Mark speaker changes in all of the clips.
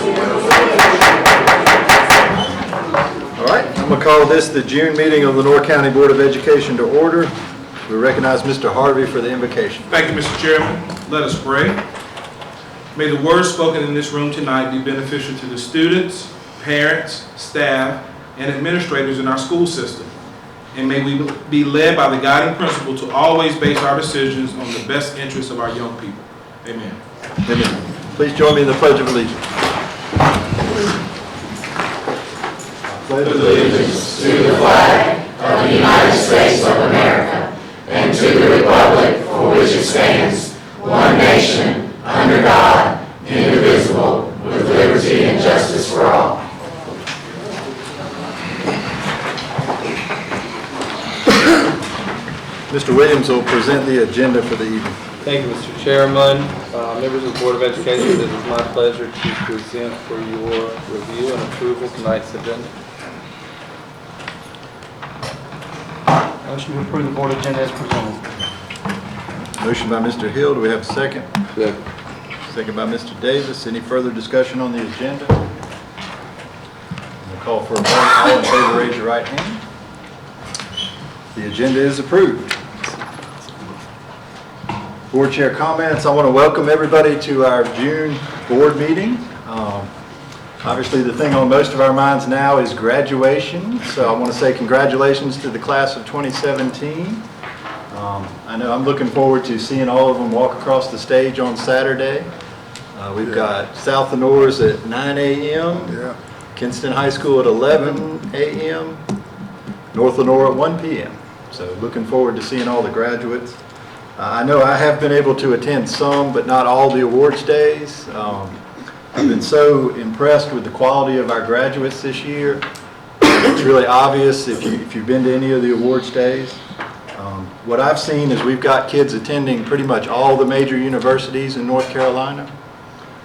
Speaker 1: All right, I'm going to call this the June meeting of the Lenore County Board of Education to order. We recognize Mr. Harvey for the invocation.
Speaker 2: Thank you, Mr. Chairman. Let us pray. May the words spoken in this room tonight be beneficial to the students, parents, staff, and administrators in our school system. And may we be led by the guiding principle to always base our decisions on the best interests of our young people. Amen.
Speaker 1: Amen. Please join me in the Pledge of Allegiance.
Speaker 3: Pledge allegiance to the flag of the United States of America and to the republic for which it stands, one nation, under God, indivisible, with liberty and justice for all.
Speaker 1: Mr. Williams will present the agenda for the evening.
Speaker 4: Thank you, Mr. Chairman. Members of the Board of Education, it is my pleasure to present for your review and approval tonight's agenda.
Speaker 5: Motion to approve the board agenda as presented.
Speaker 1: Motion by Mr. Hill. Do we have a second?
Speaker 4: Second.
Speaker 1: Second by Mr. Davis. Any further discussion on the agenda? We'll call for a vote. All in favor, raise your right hand. The agenda is approved. Board chair comments. I want to welcome everybody to our June board meeting. Obviously, the thing on most of our minds now is graduation. So I want to say congratulations to the class of 2017. I know I'm looking forward to seeing all of them walk across the stage on Saturday. We've got South Lenore's at 9 a.m., Kinston High School at 11 a.m., North Lenore at 1 p.m. So looking forward to seeing all the graduates. I know I have been able to attend some, but not all the awards days. I've been so impressed with the quality of our graduates this year. It's really obvious if you've been to any of the awards days. What I've seen is we've got kids attending pretty much all the major universities in North Carolina.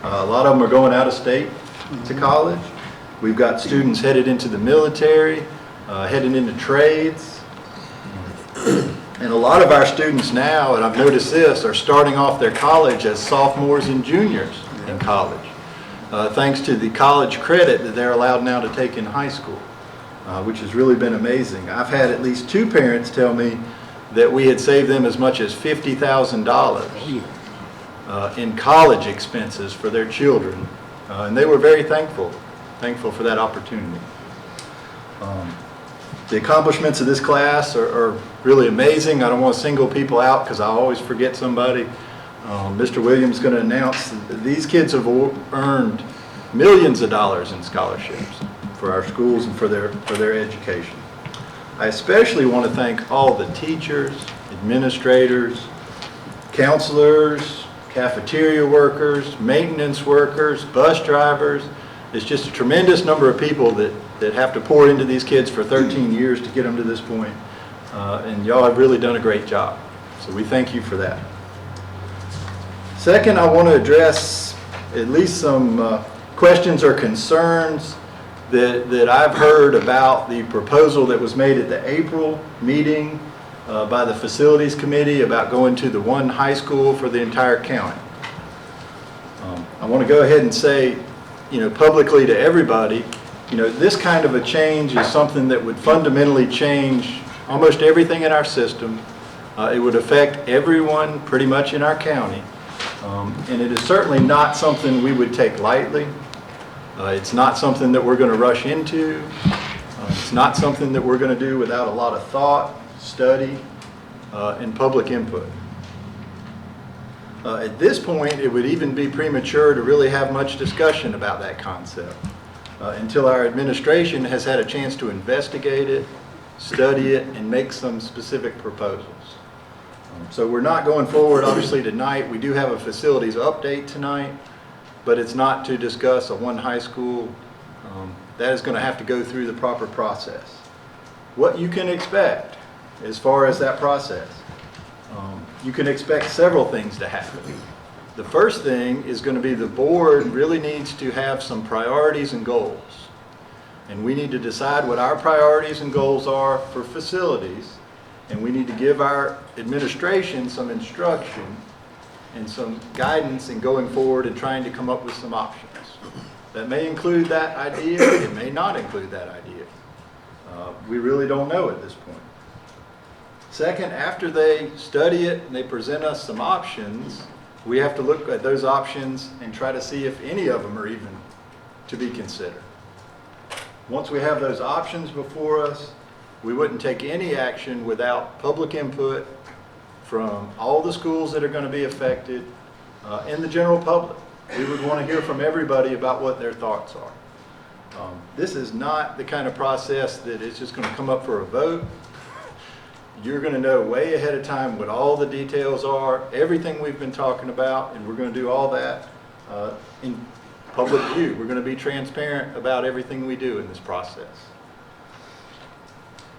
Speaker 1: A lot of them are going out of state to college. We've got students headed into the military, heading into trades. And a lot of our students now, and I've noticed this, are starting off their college as sophomores and juniors in college, thanks to the college credit that they're allowed now to take in high school, which has really been amazing. I've had at least 2 parents tell me that we had saved them as much as $50,000 in college expenses for their children, and they were very thankful for that opportunity. The accomplishments of this class are really amazing. I don't want to single people out because I always forget somebody. Mr. Williams is going to announce that these kids have earned millions of dollars in scholarships for our schools and for their education. I especially want to thank all the teachers, administrators, counselors, cafeteria workers, maintenance workers, bus drivers. It's just a tremendous number of people that have to pour into these kids for 13 years to get them to this point. And y'all have really done a great job. So we thank you for that. Second, I want to address at least some questions or concerns that I've heard about the proposal that was made at the April meeting by the Facilities Committee about going to the one high school for the entire county. I want to go ahead and say, publicly to everybody, this kind of a change is something that would fundamentally change almost everything in our system. It would affect everyone pretty much in our county. And it is certainly not something we would take lightly. It's not something that we're going to rush into. It's not something that we're going to do without a lot of thought, study, and public input. At this point, it would even be premature to really have much discussion about that concept until our administration has had a chance to investigate it, study it, and make some specific proposals. So we're not going forward, obviously, tonight. We do have a facilities update tonight, but it's not to discuss a one high school. That is going to have to go through the proper process. What you can expect as far as that process, you can expect several things to happen. The first thing is going to be the board really needs to have some priorities and goals. And we need to decide what our priorities and goals are for facilities. And we need to give our administration some instruction and some guidance in going forward and trying to come up with some options. That may include that idea, it may not include that idea. We really don't know at this point. Second, after they study it and they present us some options, we have to look at those options and try to see if any of them are even to be considered. Once we have those options before us, we wouldn't take any action without public input from all the schools that are going to be affected and the general public. We would want to hear from everybody about what their thoughts are. This is not the kind of process that is just going to come up for a vote. You're going to know way ahead of time what all the details are, everything we've been talking about, and we're going to do all that in public view. We're going to be transparent about everything we do in this process.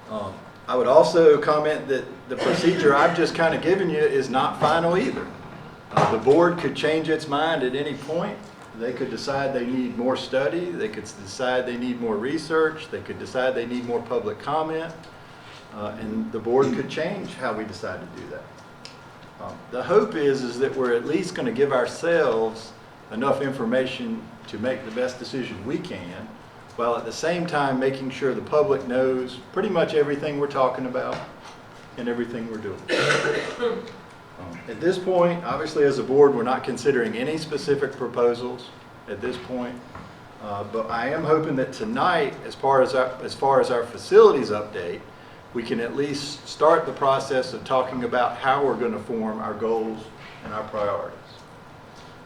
Speaker 1: I would also comment that the procedure I've just kind of given you is not final either. The board could change its mind at any point. They could decide they need more study. They could decide they need more research. They could decide they need more public comment. And the board could change how we decide to do that. The hope is that we're at least going to give ourselves enough information to make the best decision we can, while at the same time making sure the public knows pretty much everything we're talking about and everything we're doing. At this point, obviously as a board, we're not considering any specific proposals at this point. But I am hoping that tonight, as far as our facilities update, we can at least start the process of talking about how we're going to form our goals and our priorities.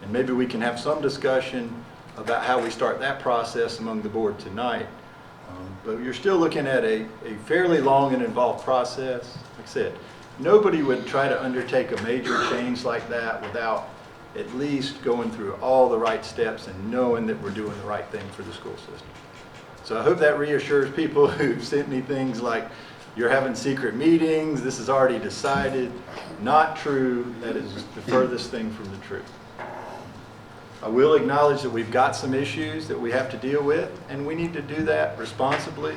Speaker 1: And maybe we can have some discussion about how we start that process among the board tonight. But you're still looking at a fairly long and involved process. Like I said, nobody would try to undertake a major change like that without at least going through all the right steps and knowing that we're doing the right thing for the school system. So I hope that reassures people who've sent me things like, you're having secret meetings, this is already decided. Not true. That is the furthest thing from the truth. I will acknowledge that we've got some issues that we have to deal with, and we need to do that responsibly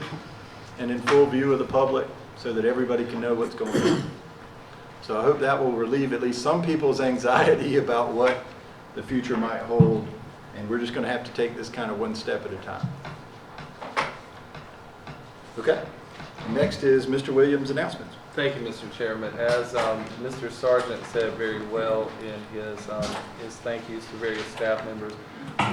Speaker 1: and in full view of the public so that everybody can know what's going on. So I hope that will relieve at least some people's anxiety about what the future might hold, and we're just going to have to take this kind of one step at a time. Okay. Next is Mr. Williams' announcements.
Speaker 4: Thank you, Mr. Chairman. As Mr. Sargent said very well in his thank yous to various staff members,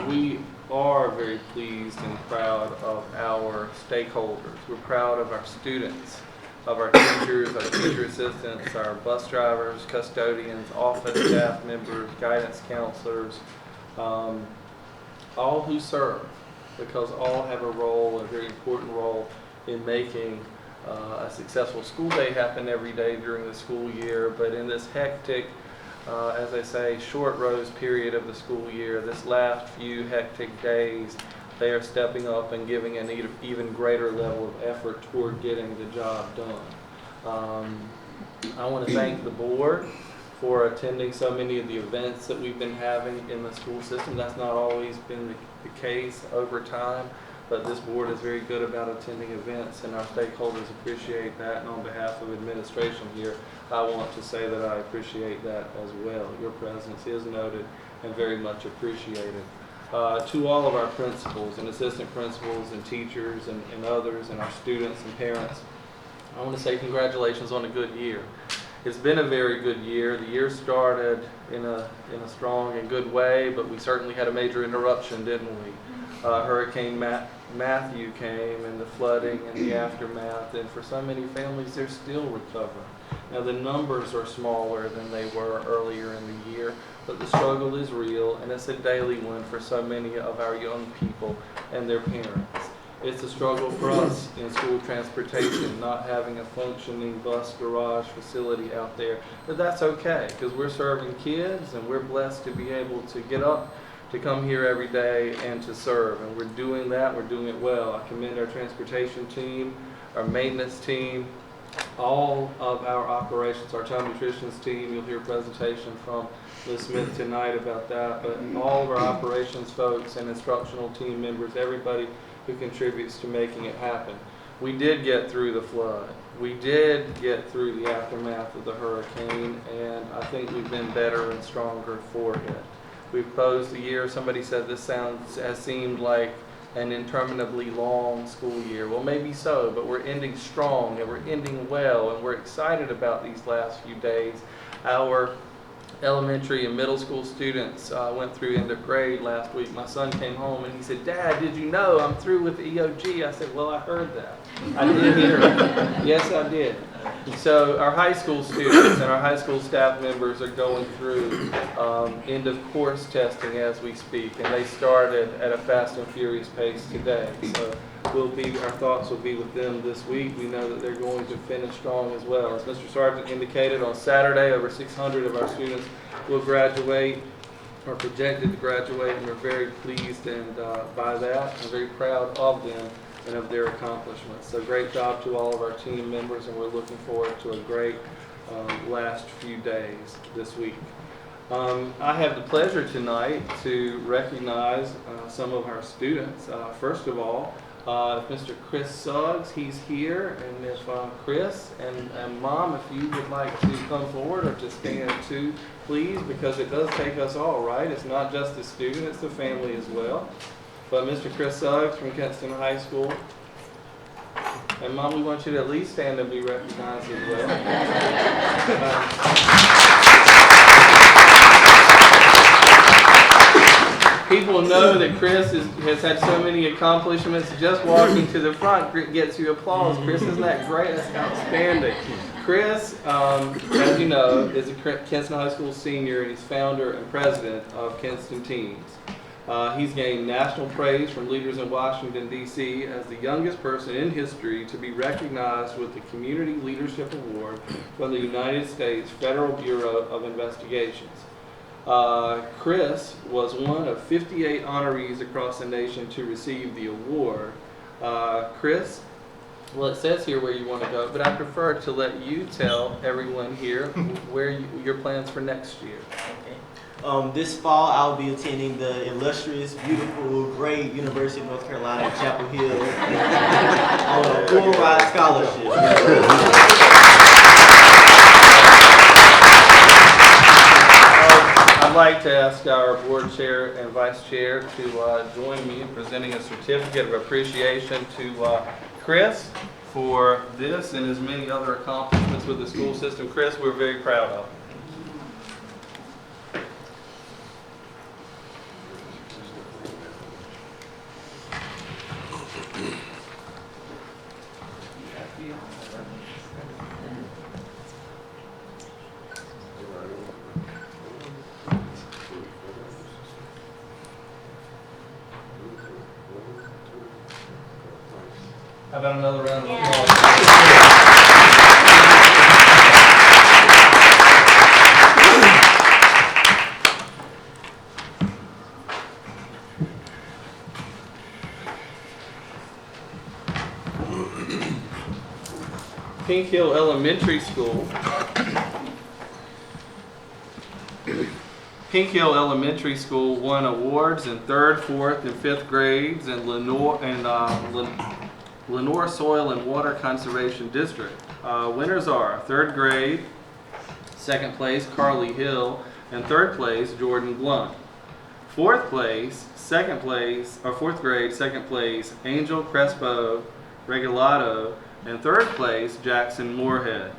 Speaker 4: we are very pleased and proud of our stakeholders. We're proud of our students, of our teachers, our teacher assistants, our bus drivers, custodians, office staff members, guidance counselors, all who serve, because all have a role, a very important role in making a successful school day happen every day during the school year. But in this hectic, as I say, short rows period of the school year, this last few hectic days, they are stepping up and giving an even greater level of effort toward getting the job done. I want to thank the board for attending so many of the events that we've been having in the school system. That's not always been the case over time, but this board is very good about attending events, and our stakeholders appreciate that. And on behalf of administration here, I want to say that I appreciate that as well. Your presence is noted and very much appreciated. To all of our principals and assistant principals and teachers and others and our students and parents, I want to say congratulations on a good year. It's been a very good year. The year started in a strong and good way, but we certainly had a major interruption, didn't we? Hurricane Matthew came, and the flooding and the aftermath, and for so many families, they're still recovering. Now, the numbers are smaller than they were earlier in the year, but the struggle is real, and it's a daily one for so many of our young people and their parents. It's a struggle for us in school transportation, not having a functioning bus garage facility out there, but that's okay, because we're serving kids, and we're blessed to be able to get up to come here every day and to serve, and we're doing that. We're doing it well. I commend our transportation team, our maintenance team, all of our operations, our child nutrition team. You'll hear a presentation from Ms. Smith tonight about that, but all of our operations folks and instructional team members, everybody who contributes to making it happen. We did get through the flood. We did get through the aftermath of the hurricane, and I think we've been better and stronger for it. We've closed the year. Somebody said this has seemed like an interminably long school year. Well, maybe so, but we're ending strong and we're ending well, and we're excited about these last few days. Our elementary and middle school students went through end of grade last week. My son came home and he said, "Dad, did you know I'm through with the EOG?" I said, "Well, I heard that. I did hear it." Yes, I did. So our high school students and our high school staff members are going through end of course testing as we speak, and they started at a fast and furious pace today. So our thoughts will be with them this week. We know that they're going to finish strong as well. As Mr. Sargent indicated, on Saturday, over 600 of our students will graduate, or projected to graduate, and we're very pleased and by that, and very proud of them and of their accomplishments. So great job to all of our team members, and we're looking forward to a great last few days this week. I have the pleasure tonight to recognize some of our students. First of all, Mr. Chris Suggs, he's here, and if Chris and Mom, if you would like to come forward or to stand too, please, because it does take us all, right? It's not just the student, it's the family as well. But Mr. Chris Suggs from Kinston High School. And Mom, we want you to at least stand and be recognized as well. People know that Chris has had so many accomplishments. Just walking to the front gets you applause. Chris, isn't that great? That's outstanding. Chris, as you know, is a Kinston High School senior, and he's founder and president of Kinston Teens. He's gained national praise from leaders in Washington, D.C. as the youngest person in history to be recognized with the Community Leadership Award from the United States Federal Bureau of Investigations. Chris was one of 58 honorees across the nation to receive the award. Chris, well, it says here where you want to go, but I prefer to let you tell everyone here where your plans for next year.
Speaker 6: This fall, I'll be attending the illustrious, beautiful, great University of North Carolina at Chapel Hill on a full ride scholarship.
Speaker 4: I'd like to ask our board chair and vice chair to join me in presenting a certificate of appreciation to Chris for this and his many other accomplishments with the school system. Chris, we're very proud of. How about another round of applause? Pink Hill Elementary School. Pink Hill Elementary School won awards in 3rd, 4th, and 5th grades in Lenore Soil and Water Conservation District. Winners are 3rd grade, 2nd place Carly Hill, and 3rd place Jordan Blunt. 4th place, 2nd place, or 4th grade, 2nd place Angel Crespo Regalado, and 3rd place Jackson Moorhead.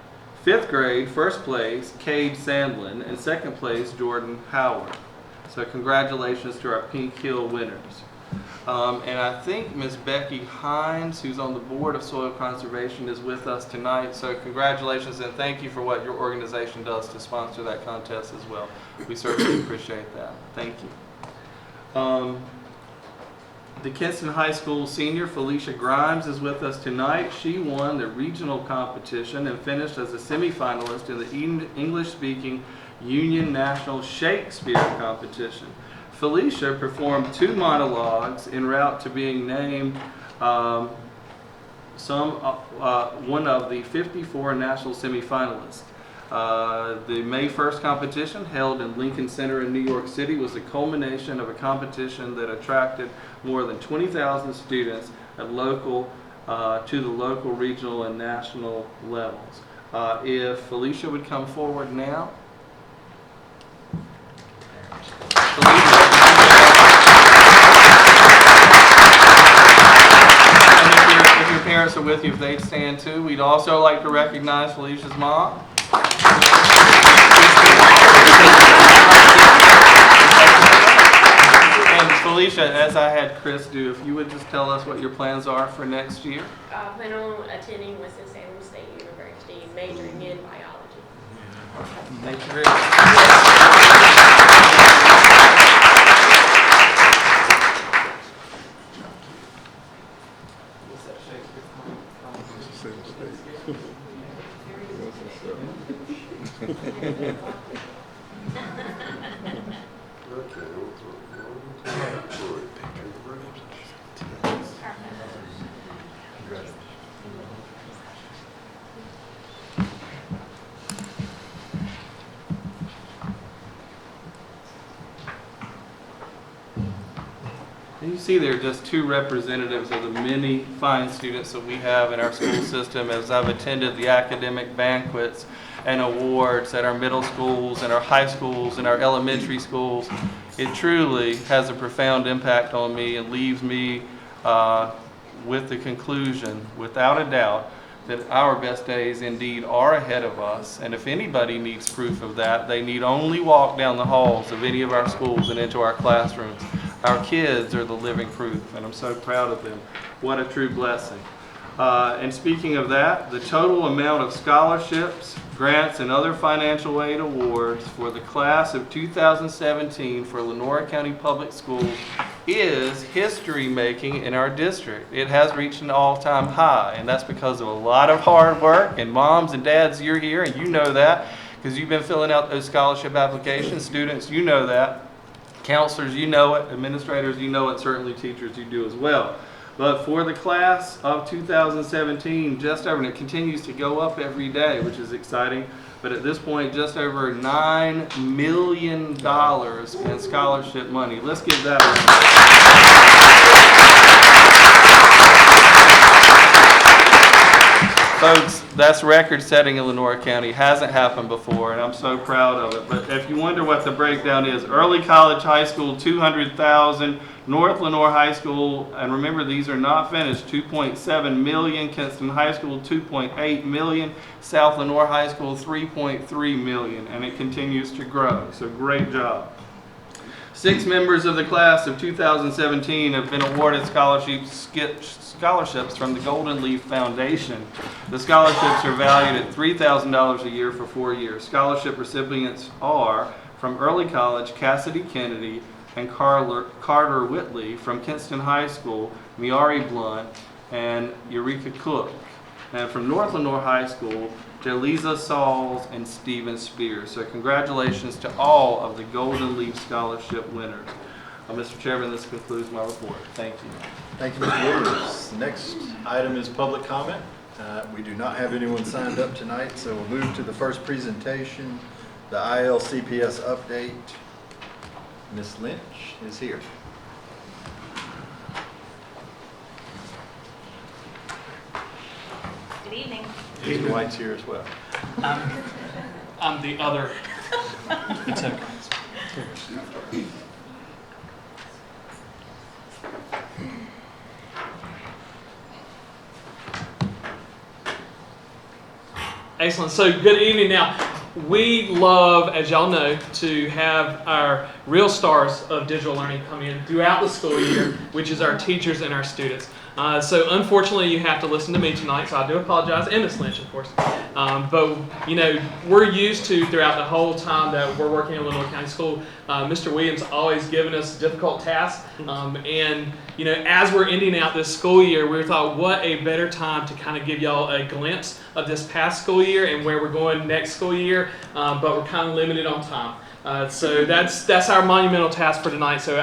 Speaker 4: 5th grade, 1st place Cade Sandlin, and 2nd place Jordan Howard. So congratulations to our Pink Hill winners. And I think Ms. Becky Hines, who's on the board of Soil Conservation, is with us tonight. So congratulations and thank you for what your organization does to sponsor that contest as well. We certainly appreciate that. Thank you. The Kinston High School senior Felicia Grimes is with us tonight. She won the regional competition and finished as a semifinalist in the English-speaking Union National Shakespeare competition. Felicia performed 2 monologues en route to being named one of the 54 national semifinalists. The May 1st competition, held in Lincoln Center in New York City, was the culmination of a competition that attracted more than 20,000 students at to the local, regional, and national levels. If Felicia would come forward now. Felicia. with you if they'd stand too. We'd also like to recognize Felicia's mom. And Felicia, as I had Chris do, if you would just tell us what your plans are for next year.
Speaker 7: I plan on attending Winston-Salem State University, majoring in biology.
Speaker 4: Thank you very much. You see there are just two representatives of the many fine students that we have in our school system as I've attended the academic banquets and awards at our middle schools and our high schools and our elementary schools. It truly has a profound impact on me and leaves me with the conclusion, without a doubt, that our best days indeed are ahead of us. And if anybody needs proof of that, they need only walk down the halls of any of our schools and into our classrooms. Our kids are the living proof, and I'm so proud of them. What a true blessing. And speaking of that, the total amount of scholarships, grants, and other financial aid awards for the class of 2017 for Lenoir County Public Schools is history-making in our district. It has reached an all-time high, and that's because of a lot of hard work. And moms and dads, you're here, and you know that because you've been filling out those scholarship applications. Students, you know that. Counselors, you know it. Administrators, you know it. Certainly teachers, you do as well. But for the class of 2017, just over, and it continues to go up every day, which is exciting, but at this point, just over $9 million in scholarship money. Let's give that a folks, that's record-setting in Lenoir County. Hasn't happened before, and I'm so proud of it. But if you wonder what the breakdown is, Early College High School, $200,000. North Lenoir High School, and remember these are not finished, $2.7 million. Kinston High School, $2.8 million. South Lenoir High School, $3.3 million, and it continues to grow. So great job. 6 members of the class of 2017 have been awarded scholarships from the Golden Leaf Foundation. The scholarships are valued at $3,000 a year for 4 years. Scholarship recipients are from Early College, Cassidy Kennedy, and Carter Whitley, from Kinston High School, Miari Blunt, and Eureka Cook. And from North Lenoir High School, Jaliza Sauls and Stephen Spears. So congratulations to all of the Golden Leaf Scholarship winners. Mr. Chairman, this concludes my report. Thank you.
Speaker 1: Thank you, Mr. Williams. The next item is public comment. We do not have anyone signed up tonight, so we'll move to the first presentation, the ILCPS update. Ms. Lynch is here.
Speaker 8: Good evening.
Speaker 1: Mr. White's here as well.
Speaker 9: I'm the other. It's okay. Excellent. So good evening. Now, we love, as y'all know, to have our real stars of digital learning come in throughout the school year, which is our teachers and our students. So unfortunately, you have to listen to me tonight, so I do apologize, and Ms. Lynch, of course. But, you know, we're used to, throughout the whole time that we're working in Lenoir County School, Mr. Williams always given us difficult tasks. And, you know, as we're ending out this school year, we thought, what a better time to kind of give y'all a glimpse of this past school year and where we're going next school year, but we're kind of limited on time. So that's our monumental task for tonight, so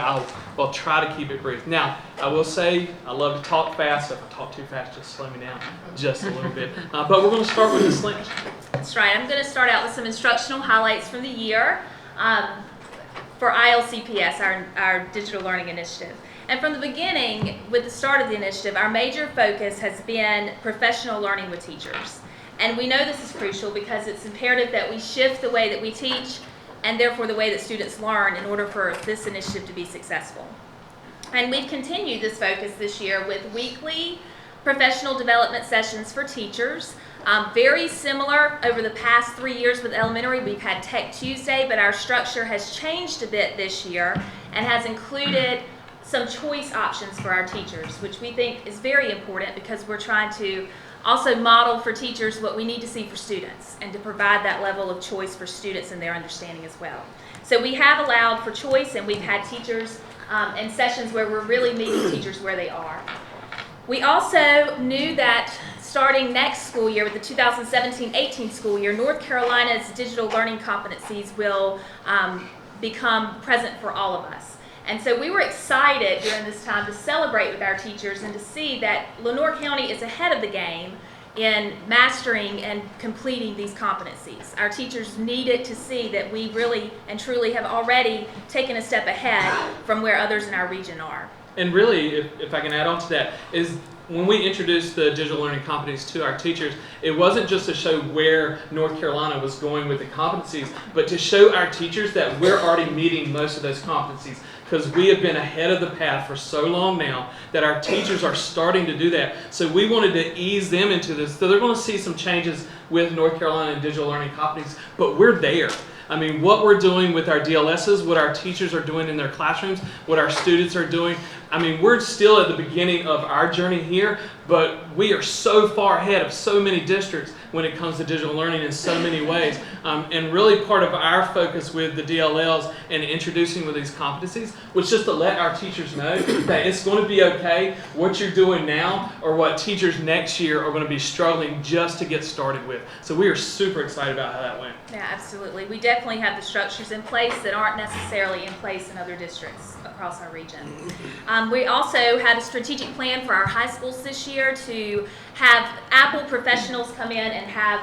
Speaker 9: I'll try to keep it brief. Now, I will say I love to talk fast. If I talk too fast, just slow me down just a little bit. But we're going to start with Ms. Lynch.
Speaker 8: That's right. I'm going to start out with some instructional highlights from the year for ILCPS, our Digital Learning Initiative. And from the beginning, with the start of the initiative, our major focus has been professional learning with teachers. And we know this is crucial because it's imperative that we shift the way that we teach and therefore the way that students learn in order for this initiative to be successful. And we've continued this focus this year with weekly professional development sessions for teachers. Very similar over the past 3 years with elementary. We've had Tech Tuesday, but our structure has changed a bit this year and has included some choice options for our teachers, which we think is very important because we're trying to also model for teachers what we need to see for students and to provide that level of choice for students and their understanding as well. So we have allowed for choice, and we've had teachers in sessions where we're really meeting teachers where they are. We also knew that starting next school year with the 2017-18 school year, North Carolina's digital learning competencies will become present for all of us. And so we were excited during this time to celebrate with our teachers and to see that Lenoir County is ahead of the game in mastering and completing these competencies. Our teachers needed to see that we really and truly have already taken a step ahead from where others in our region are.
Speaker 9: And really, if I can add on to that, is when we introduced the digital learning competencies to our teachers, it wasn't just to show where North Carolina was going with the competencies, but to show our teachers that we're already meeting most of those competencies, because we have been ahead of the path for so long now that our teachers are starting to do that. So we wanted to ease them into this. So they're going to see some changes with North Carolina and digital learning competencies, but we're there. I mean, what we're doing with our DLSs, what our teachers are doing in their classrooms, what our students are doing. I mean, we're still at the beginning of our journey here, but we are so far ahead of so many districts when it comes to digital learning in so many ways. And really part of our focus with the DLLs and introducing with these competencies was just to let our teachers know that it's going to be okay what you're doing now or what teachers next year are going to be struggling just to get started with. So we are super excited about how that went.
Speaker 8: Yeah, absolutely. We definitely have the structures in place that aren't necessarily in place in other districts across our region. We also had a strategic plan for our high schools this year to have Apple professionals come in and have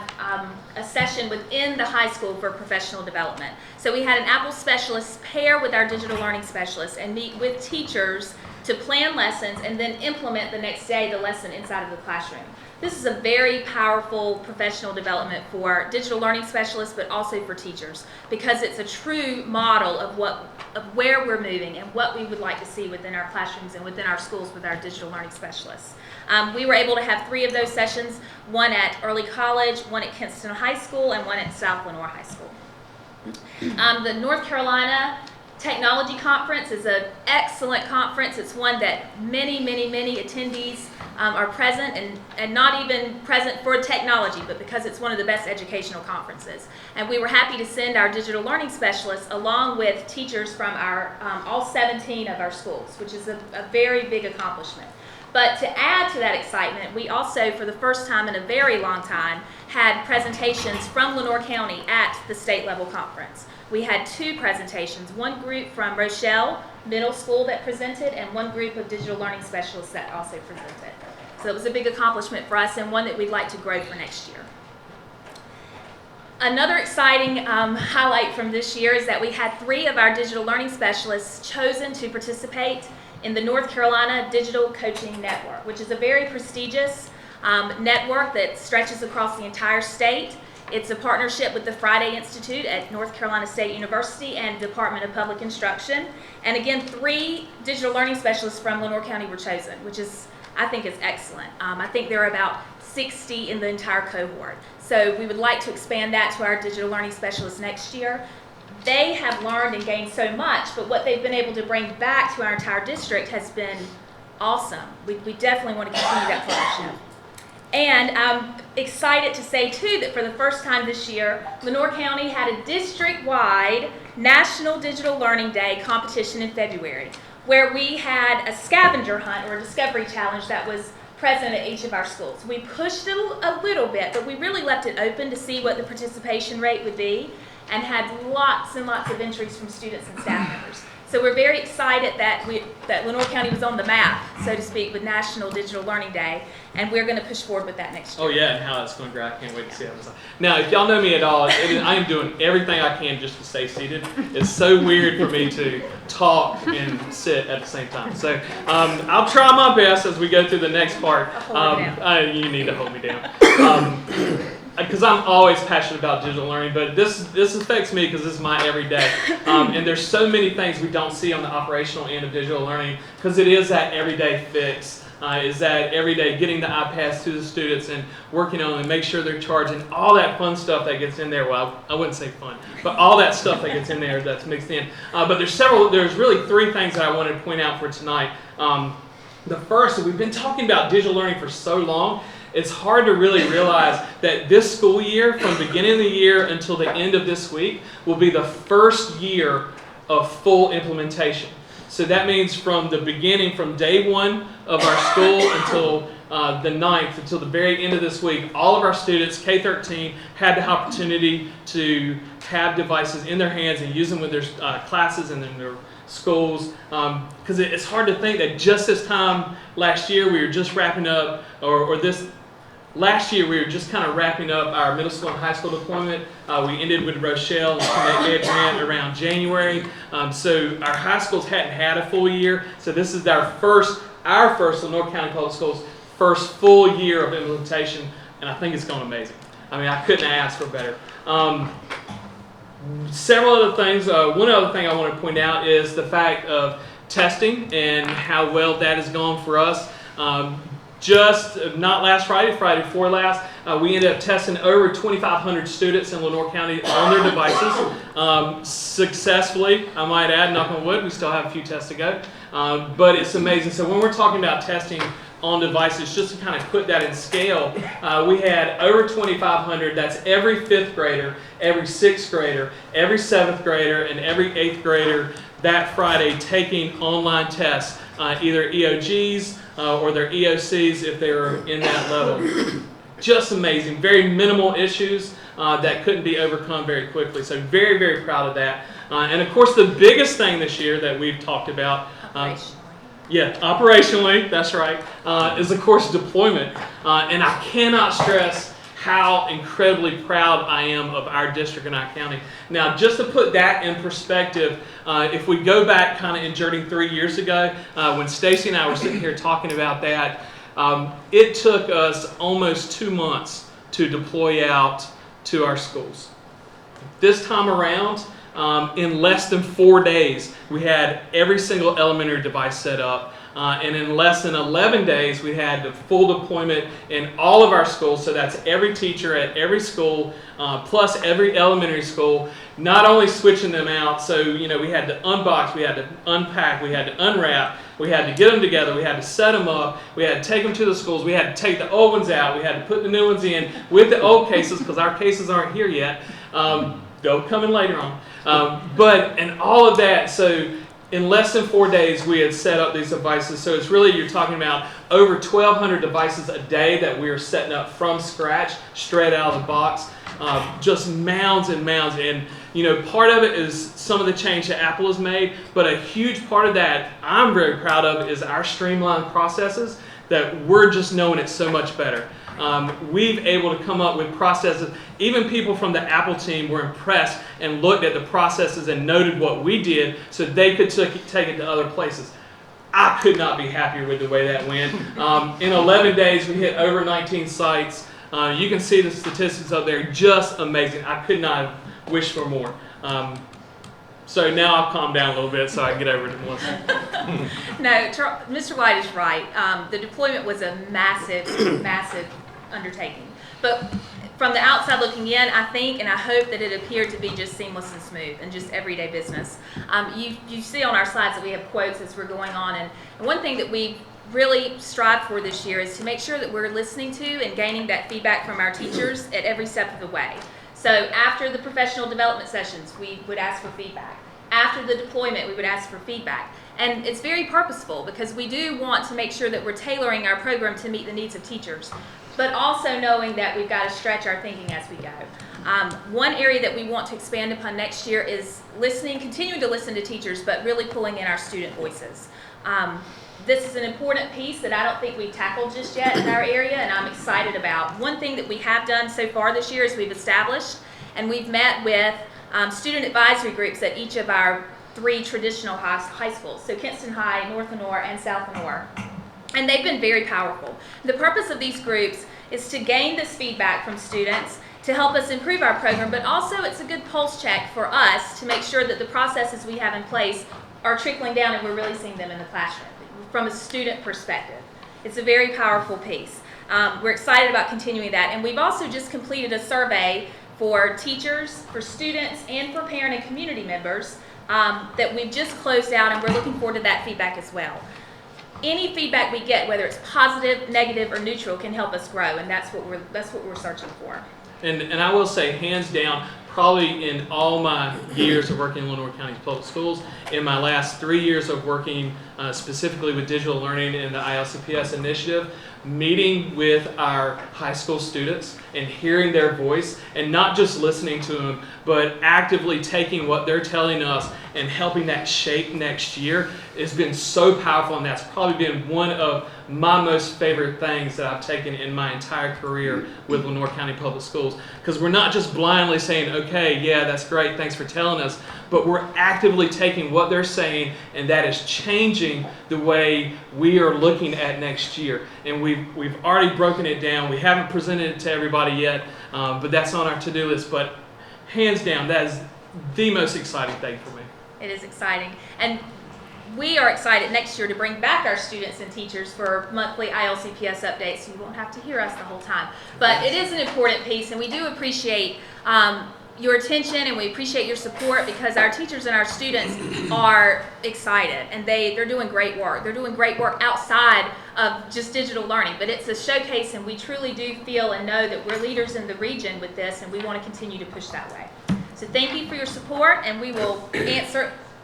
Speaker 8: a session within the high school for professional development. So we had an Apple specialist pair with our digital learning specialist and meet with teachers to plan lessons and then implement the next day the lesson inside of the classroom. This is a very powerful professional development for digital learning specialists, but also for teachers, because it's a true model of where we're moving and what we would like to see within our classrooms and within our schools with our digital learning specialists. We were able to have 3 of those sessions, one at Early College, one at Kinston High School, and one at South Lenoir High School. The North Carolina Technology Conference is an excellent conference. It's one that many attendees are present, and not even present for technology, but because it's one of the best educational conferences. And we were happy to send our digital learning specialists along with teachers from our all 17 of our schools, which is a very big accomplishment. But to add to that excitement, we also, for the first time in a very long time, had presentations from Lenoir County at the state level conference. We had 2 presentations, one group from Rochelle Middle School that presented and one group of digital learning specialists that also presented. So it was a big accomplishment for us and one that we'd like to grow for next year. Another exciting highlight from this year is that we had 3 of our digital learning specialists chosen to participate in the North Carolina Digital Coaching Network, which is a very prestigious network that stretches across the entire state. It's a partnership with the Friday Institute at North Carolina State University and Department of Public Instruction. And again, 3 digital learning specialists from Lenoir County were chosen, which is, I think, is excellent. I think there are about 60 in the entire cohort. So we would like to expand that to our digital learning specialists next year. They have learned and gained so much, but what they've been able to bring back to our entire district has been awesome. We definitely want to continue that partnership. And I'm excited to say, too, that for the first time this year, Lenoir County had a district-wide National Digital Learning Day competition in February, where we had a scavenger hunt or a discovery challenge that was present at each of our schools. We pushed it a little bit, but we really left it open to see what the participation rate would be, and had lots and lots of entries from students and staff members. So we're very excited that Lenoir County was on the map, so to speak, with National Digital Learning Day, and we're going to push forward with that next year.
Speaker 9: Oh yeah, and how that's going to grow. I can't wait to see how it's. Now, if y'all know me at all, I am doing everything I can just to stay seated. It's so weird for me to talk and sit at the same time. So I'll try my best as we go through the next part. You need to hold me down. Because I'm always passionate about digital learning, but this affects me because this is my everyday. And there's so many things we don't see on the operational end of digital learning because it is that everyday fix is that every day getting the iPads to the students and working on them, make sure they're charging, all that fun stuff that gets in there. Well, I wouldn't say fun, but all that stuff that gets in there that's mixed in. But there's really three things that I wanted to point out for tonight. The first, we've been talking about digital learning for so long, it's hard to really realize that this school year, from the beginning of the year until the end of this week, will be the first year of full implementation. So that means from the beginning, from day one of our school until the 9th, until the very end of this week, all of our students, K-13, had the opportunity to have devices in their hands and use them with their classes and in their schools. Because it's hard to think that just this time last year, we were just wrapping up, last year we were just kind of wrapping up our middle school and high school deployment. We ended with Rochelle and Connect Grant around January. So our high schools hadn't had a full year. So this is our first, Lenoir County Public Schools, first full year of implementation. And I think it's gone amazing. I mean, I couldn't ask for better. Several other things. One other thing I want to point out is the fact of testing and how well that has gone for us. Just not last Friday, Friday before last, we ended up testing over 2,500 students in Lenoir County on their devices successfully. I might add, knock on wood, we still have a few tests to go, but it's amazing. So when we're talking about testing on devices, just to kind of put that in scale, we had over 2,500. That's every 5th grader, every 6th grader, every 7th grader, and every 8th grader that Friday taking online tests, either EOGs or their EOCs if they were in that level. Just amazing. Very minimal issues that couldn't be overcome very quickly. So very, very proud of that. And of course, the biggest thing this year that we've talked about, operationally, that's right, is of course deployment. And I cannot stress how incredibly proud I am of our district and our county. Now, just to put that in perspective, if we go back kind of in journey 3 years ago, when Stacy and I were sitting here talking about that, it took us almost 2 months to deploy out to our schools. This time around, in less than 4 days, we had every single elementary device set up. And in less than 11 days, we had the full deployment in all of our schools. So that's every teacher at every school, plus every elementary school, not only switching them out. So, you know, we had to unbox, we had to unpack, we had to unwrap, we had to get them together, we had to set them up, we had to take them to the schools, we had to take the old ones out, we had to put the new ones in with the old cases because our cases aren't here yet. They'll come in later on. And all of that, so in less than 4 days, we had set up these devices. So it's really, you're talking about over 1,200 devices a day that we are setting up from scratch, straight out of the box. Just mounds and mounds. And, you know, part of it is some of the change that Apple has made, but a huge part of that I'm very proud of is our streamlined processes that we're just knowing it so much better. We've able to come up with processes. Even people from the Apple team were impressed and looked at the processes and noted what we did so they could take it to other places. I could not be happier with the way that went. In 11 days, we hit over 19 sites. You can see the statistics up there, just amazing. I could not have wished for more. So now I'll calm down a little bit so I can get over to Melissa.
Speaker 8: No, Mr. White is right. The deployment was a massive, massive undertaking. But from the outside looking in, I think and I hope that it appeared to be just seamless and smooth and just everyday business. You see on our slides that we have quotes as we're going on. And one thing that we really strive for this year is to make sure that we're listening to and gaining that feedback from our teachers at every step of the way. So after the professional development sessions, we would ask for feedback. After the deployment, we would ask for feedback. And it's very purposeful because we do want to make sure that we're tailoring our program to meet the needs of teachers, but also knowing that we've got to stretch our thinking as we go. One area that we want to expand upon next year is listening, continuing to listen to teachers, but really pulling in our student voices. This is an important piece that I don't think we've tackled just yet in our area, and I'm excited about. One thing that we have done so far this year is we've established and we've met with student advisory groups at each of our 3 traditional high schools, so Kinston High, North Lenoir, and South Lenoir. And they've been very powerful. The purpose of these groups is to gain this feedback from students to help us improve our program, but also it's a good pulse check for us to make sure that the processes we have in place are trickling down and we're really seeing them in the classroom from a student perspective. It's a very powerful piece. We're excited about continuing that. And we've also just completed a survey for teachers, for students, and for parent and community members that we've just closed out, and we're looking forward to that feedback as well. Any feedback we get, whether it's positive, negative, or neutral, can help us grow, and that's what we're searching for.
Speaker 9: And I will say, hands down, probably in all my years of working in Lenoir County Public Schools, in my last 3 years of working specifically with digital learning in the ILCPS initiative, meeting with our high school students and hearing their voice and not just listening to them, but actively taking what they're telling us and helping that shape next year has been so powerful, and that's probably been one of my most favorite things that I've taken in my entire career with Lenoir County Public Schools. Because we're not just blindly saying, okay, yeah, that's great, thanks for telling us, but we're actively taking what they're saying, and that is changing the way we are looking at next year. And we've already broken it down. We haven't presented it to everybody yet, but that's on our to-do list. But hands down, that is the most exciting thing for me.
Speaker 8: It is exciting. And we are excited next year to bring back our students and teachers for monthly ILCPS updates, so you won't have to hear us the whole time. But it is an important piece, and we do appreciate your attention, and we appreciate your support, because our teachers and our students are excited, and they're doing great work. They're doing great work outside of just digital learning, but it's a showcase, and we truly do feel and know that we're leaders in the region with this, and we want to continue to push that way. So thank you for your support, and we will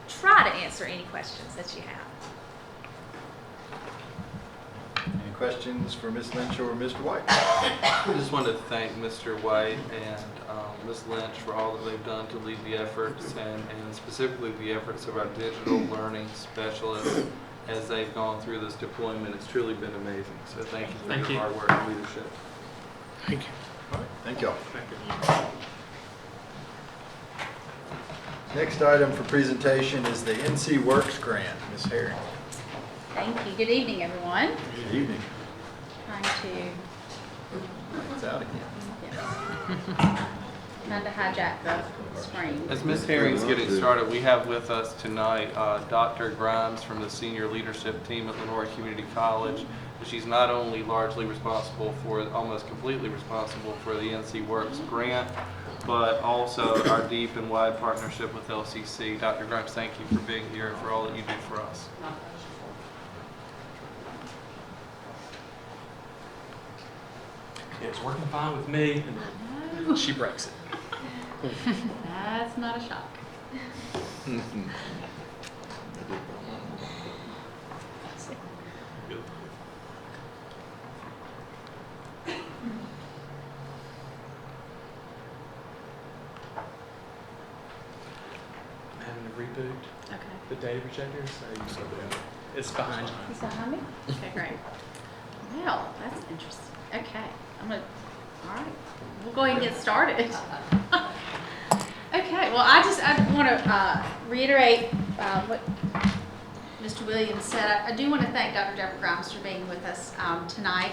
Speaker 8: try to answer any questions that you have.
Speaker 1: Any questions for Ms. Lynch or Mr. White?
Speaker 4: I just wanted to thank Mr. White and Ms. Lynch for all that they've done to lead the efforts, and specifically the efforts of our digital learning specialists as they've gone through this deployment. It's truly been amazing. So thank you for your hard work and leadership.
Speaker 9: Thank you.
Speaker 1: All right, thank y'all.
Speaker 9: Thank you.
Speaker 1: Next item for presentation is the NC Works grant. Ms. Herring.
Speaker 10: Thank you. Good evening, everyone.
Speaker 1: Good evening.
Speaker 10: Trying
Speaker 1: It's out again.
Speaker 10: to hijack the screen.
Speaker 4: As Ms. Herring's getting started, we have with us tonight Dr. Grimes from the senior leadership team at Lenoir Community College. She's not only largely responsible for, almost completely responsible for the NC Works grant, but also our deep and wide partnership with LCC. Dr. Grimes, thank you for being here and for all that you do for us.
Speaker 9: It's working fine with me, and then she breaks it.
Speaker 10: That's not a shock.
Speaker 9: I'm having to reboot
Speaker 10: Okay.
Speaker 9: the data projector, so it's behind you.
Speaker 10: He's behind me? Okay, great. Well, that's interesting. Okay, all right, we'll go ahead and get started. Okay, well, I want to reiterate what Mr. Williams said. I do want to thank Dr. Deborah Grimes for being with us tonight.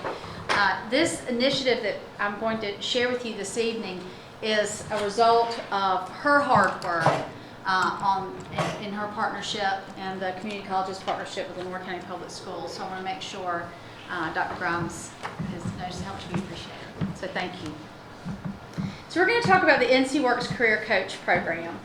Speaker 10: This initiative that I'm going to share with you this evening is a result of her hard work in her partnership and the community college's partnership with the Lenoir County Public Schools. So I want to make sure Dr. Grimes knows how much we appreciate it. So thank you. So we're going to talk about the NC Works Career Coach Program.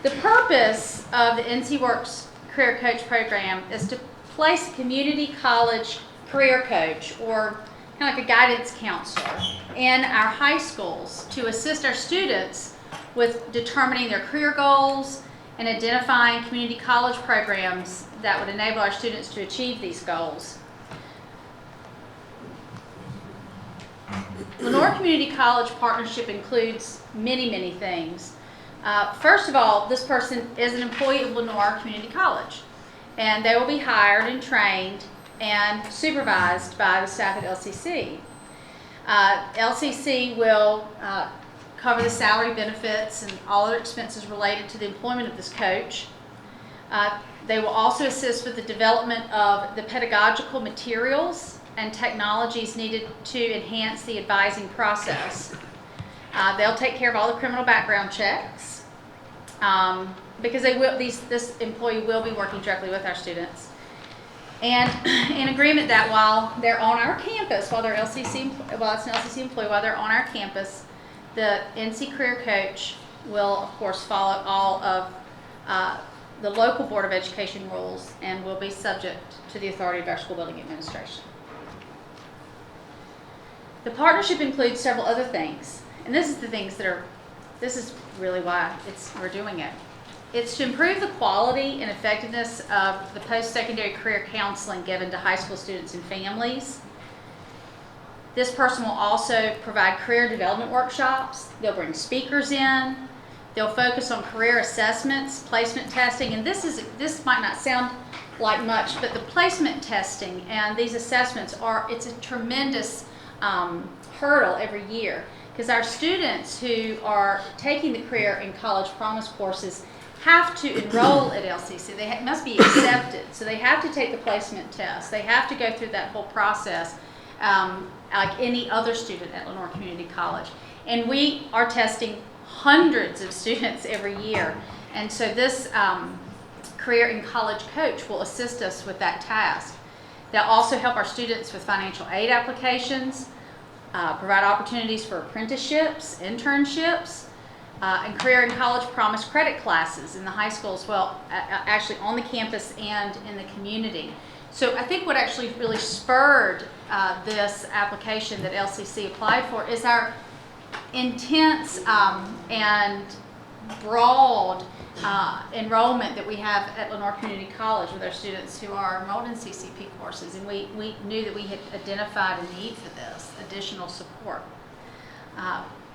Speaker 10: The purpose of the NC Works Career Coach Program is to place a community college career coach, or kind of like a guidance counselor, in our high schools to assist our students with determining their career goals and identifying community college programs that would enable our students to achieve these goals. Lenoir Community College partnership includes many, many things. First of all, this person is an employee of Lenoir Community College, and they will be hired and trained and supervised by the staff at LCC. LCC will cover the salary, benefits, and all other expenses related to the employment of this coach. They will also assist with the development of the pedagogical materials and technologies needed to enhance the advising process. They'll take care of all the criminal background checks because this employee will be working directly with our students. And in agreement that while they're on our campus, while they're LCC, while it's an LCC employee, while they're on our campus, the NC Career Coach will, of course, follow all of the local Board of Education rules and will be subject to the authority of our school building administration. The partnership includes several other things, and this is the things that are, this is really why we're doing it. It's to improve the quality and effectiveness of the post-secondary career counseling given to high school students and families. This person will also provide career development workshops. They'll bring speakers in. They'll focus on career assessments, placement testing, and this might not sound like much, but the placement testing and these assessments it's a tremendous hurdle every year, because our students who are taking the Career and College Promise courses have to enroll at LCC. They must be accepted, so they have to take the placement test. They have to go through that whole process like any other student at Lenoir Community College. And we are testing hundreds of students every year, and so this Career and College Coach will assist us with that task. They'll also help our students with financial aid applications, provide opportunities for apprenticeships, internships, and Career and College Promise credit classes in the high school as well, actually on the campus and in the community. So I think what actually really spurred this application that LCC applied for is our intense and broad enrollment that we have at Lenoir Community College with our students who are enrolled in CCP courses, and we knew that we had identified a need for this additional support.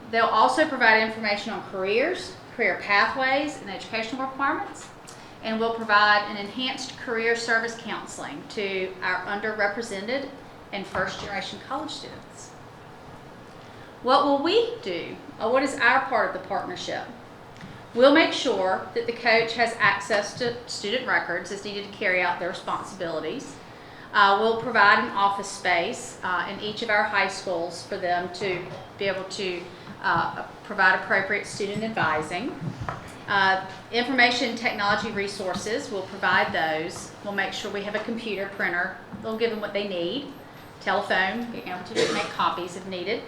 Speaker 10: They'll also provide information on careers, career pathways, and educational requirements, and will provide an enhanced career service counseling to our underrepresented and first-generation college students. What will we do? What is our part of the partnership? We'll make sure that the coach has access to student records as needed to carry out their responsibilities. We'll provide an office space in each of our high schools for them to be able to provide appropriate student advising. Information technology resources, we'll provide those. We'll make sure we have a computer, printer. They'll give them what they need. Telephone, being able to make copies if needed.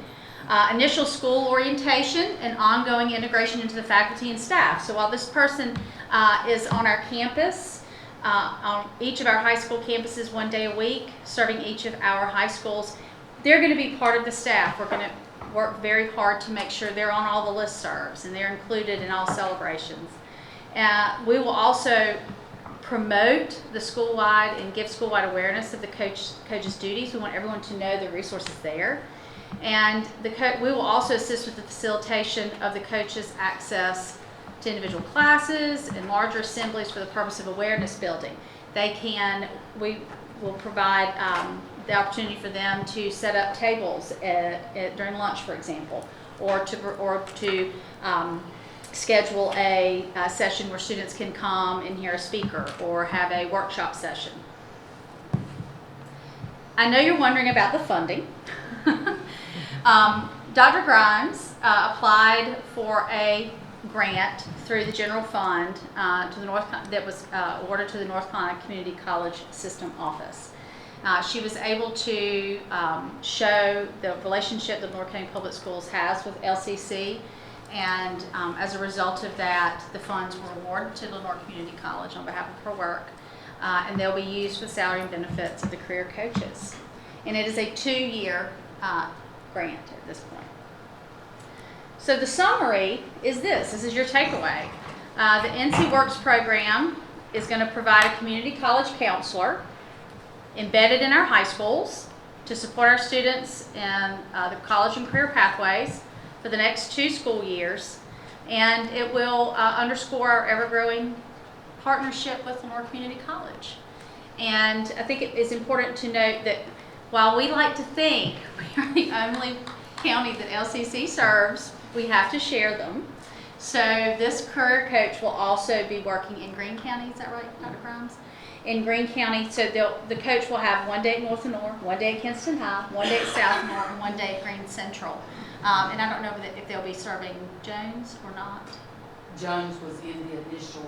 Speaker 10: Initial school orientation and ongoing integration into the faculty and staff. So while this person is on our campus, on each of our high school campuses 1 day a week, serving each of our high schools, they're going to be part of the staff. We're going to work very hard to make sure they're on all the listservs and they're included in all celebrations. We will also promote the school-wide and give school-wide awareness of the coach's duties. We want everyone to know the resources there. And we will also assist with the facilitation of the coach's access to individual classes and larger assemblies for the purpose of awareness building. We will provide the opportunity for them to set up tables during lunch, for example, or to schedule a session where students can come and hear a speaker or have a workshop session. I know you're wondering about the funding. Dr. Grimes applied for a grant through the general fund that was awarded to the North Carolina Community College System Office. She was able to show the relationship that Lenoir County Public Schools has with LCC, and as a result of that, the funds were awarded to Lenoir Community College on behalf of her work, and they'll be used for salary and benefits of the career coaches. And it is a 2-year grant at this point. So the summary is this. This is your takeaway. The NC Works program is going to provide a community college counselor embedded in our high schools to support our students in the college and career pathways for the next 2 school years. And it will underscore our ever-growing partnership with Lenoir Community College. And I think it is important to note that while we like to think we are the only county that LCC serves, we have to share them. So this career coach will also be working in Greene County. Is that right, Dr. Grimes? In Greene County, so the coach will have 1 day at North Lenoir, 1 day at Kinston High, 1 day at South Lenoir, and 1 day at Greene Central. And I don't know if they'll be serving Jones or not.
Speaker 3: Jones was in the initial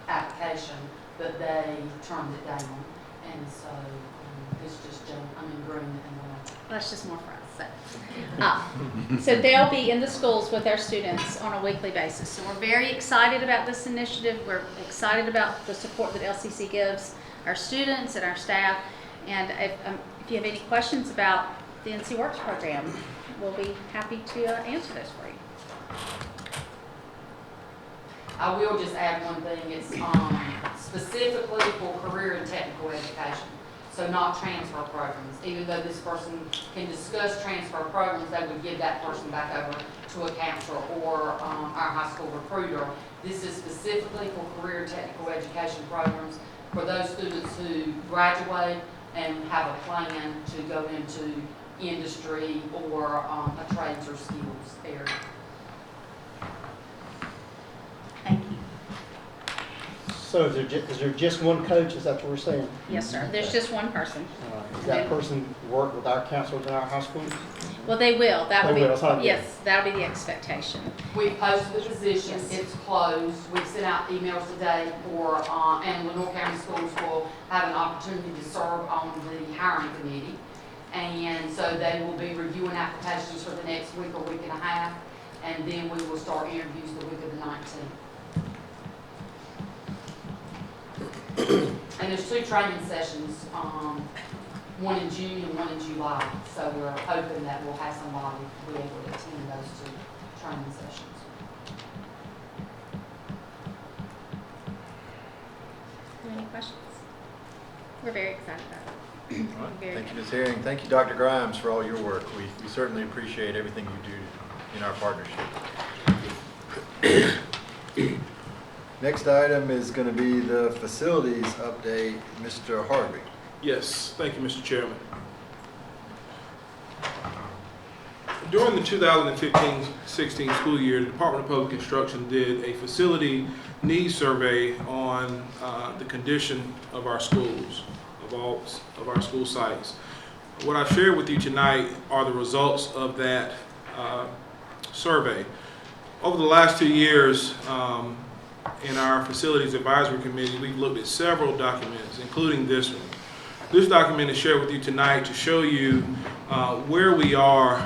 Speaker 3: application, but they turned it down. And so it's just I'm in green and
Speaker 10: That's just more for us. So they'll be in the schools with our students on a weekly basis. So we're very excited about this initiative. We're excited about the support that LCC gives our students and our staff. And if you have any questions about the NC Works program, we'll be happy to answer those for you.
Speaker 3: I will just add one thing. It's specifically for career and technical education. So not transfer programs. Even though this person can discuss transfer programs, they would give that person back over to a counselor or our high school recruiter. This is specifically for career and technical education programs for those students who graduate and have a plan to go into industry or a trades or skills area.
Speaker 10: Thank you.
Speaker 5: So is there just one coach, is that what we're saying?
Speaker 10: Yes, sir. There's just one person.
Speaker 5: Does that person work with our counselors in our high school?
Speaker 10: Well, they will. That will
Speaker 5: They
Speaker 10: be,
Speaker 5: will, huh?
Speaker 10: yes, that'll be the expectation.
Speaker 3: We posted the position,
Speaker 10: Yes.
Speaker 3: it's closed. We've sent out emails today for, and Lenore County Schools will have an opportunity to serve on the hiring committee. And so they will be reviewing applications for the next week or week and a half. And then we will start interviews the week of the 19th. And there's 2 training sessions, one in June and one in July. So we're hoping that we'll have somebody be able to attend those 2 training sessions.
Speaker 10: Are there any questions? We're very excited about it.
Speaker 1: All right.
Speaker 10: Very
Speaker 1: Thank you,
Speaker 10: good.
Speaker 1: Ms. Herring. Thank you, Dr. Grimes, for all your work. We certainly appreciate everything you do in our partnership. Next item is going to be the facilities update. Mr. Harvey.
Speaker 2: Yes, thank you, Mr. Chairman. During the 2015-16 school year, the Department of Public Construction did a facility needs survey on the condition of our schools, of all of our school sites. What I've shared with you tonight are the results of that survey. Over the last 2 years, in our Facilities Advisory Committee, we've looked at several documents, including this one. This document is shared with you tonight to show you where we are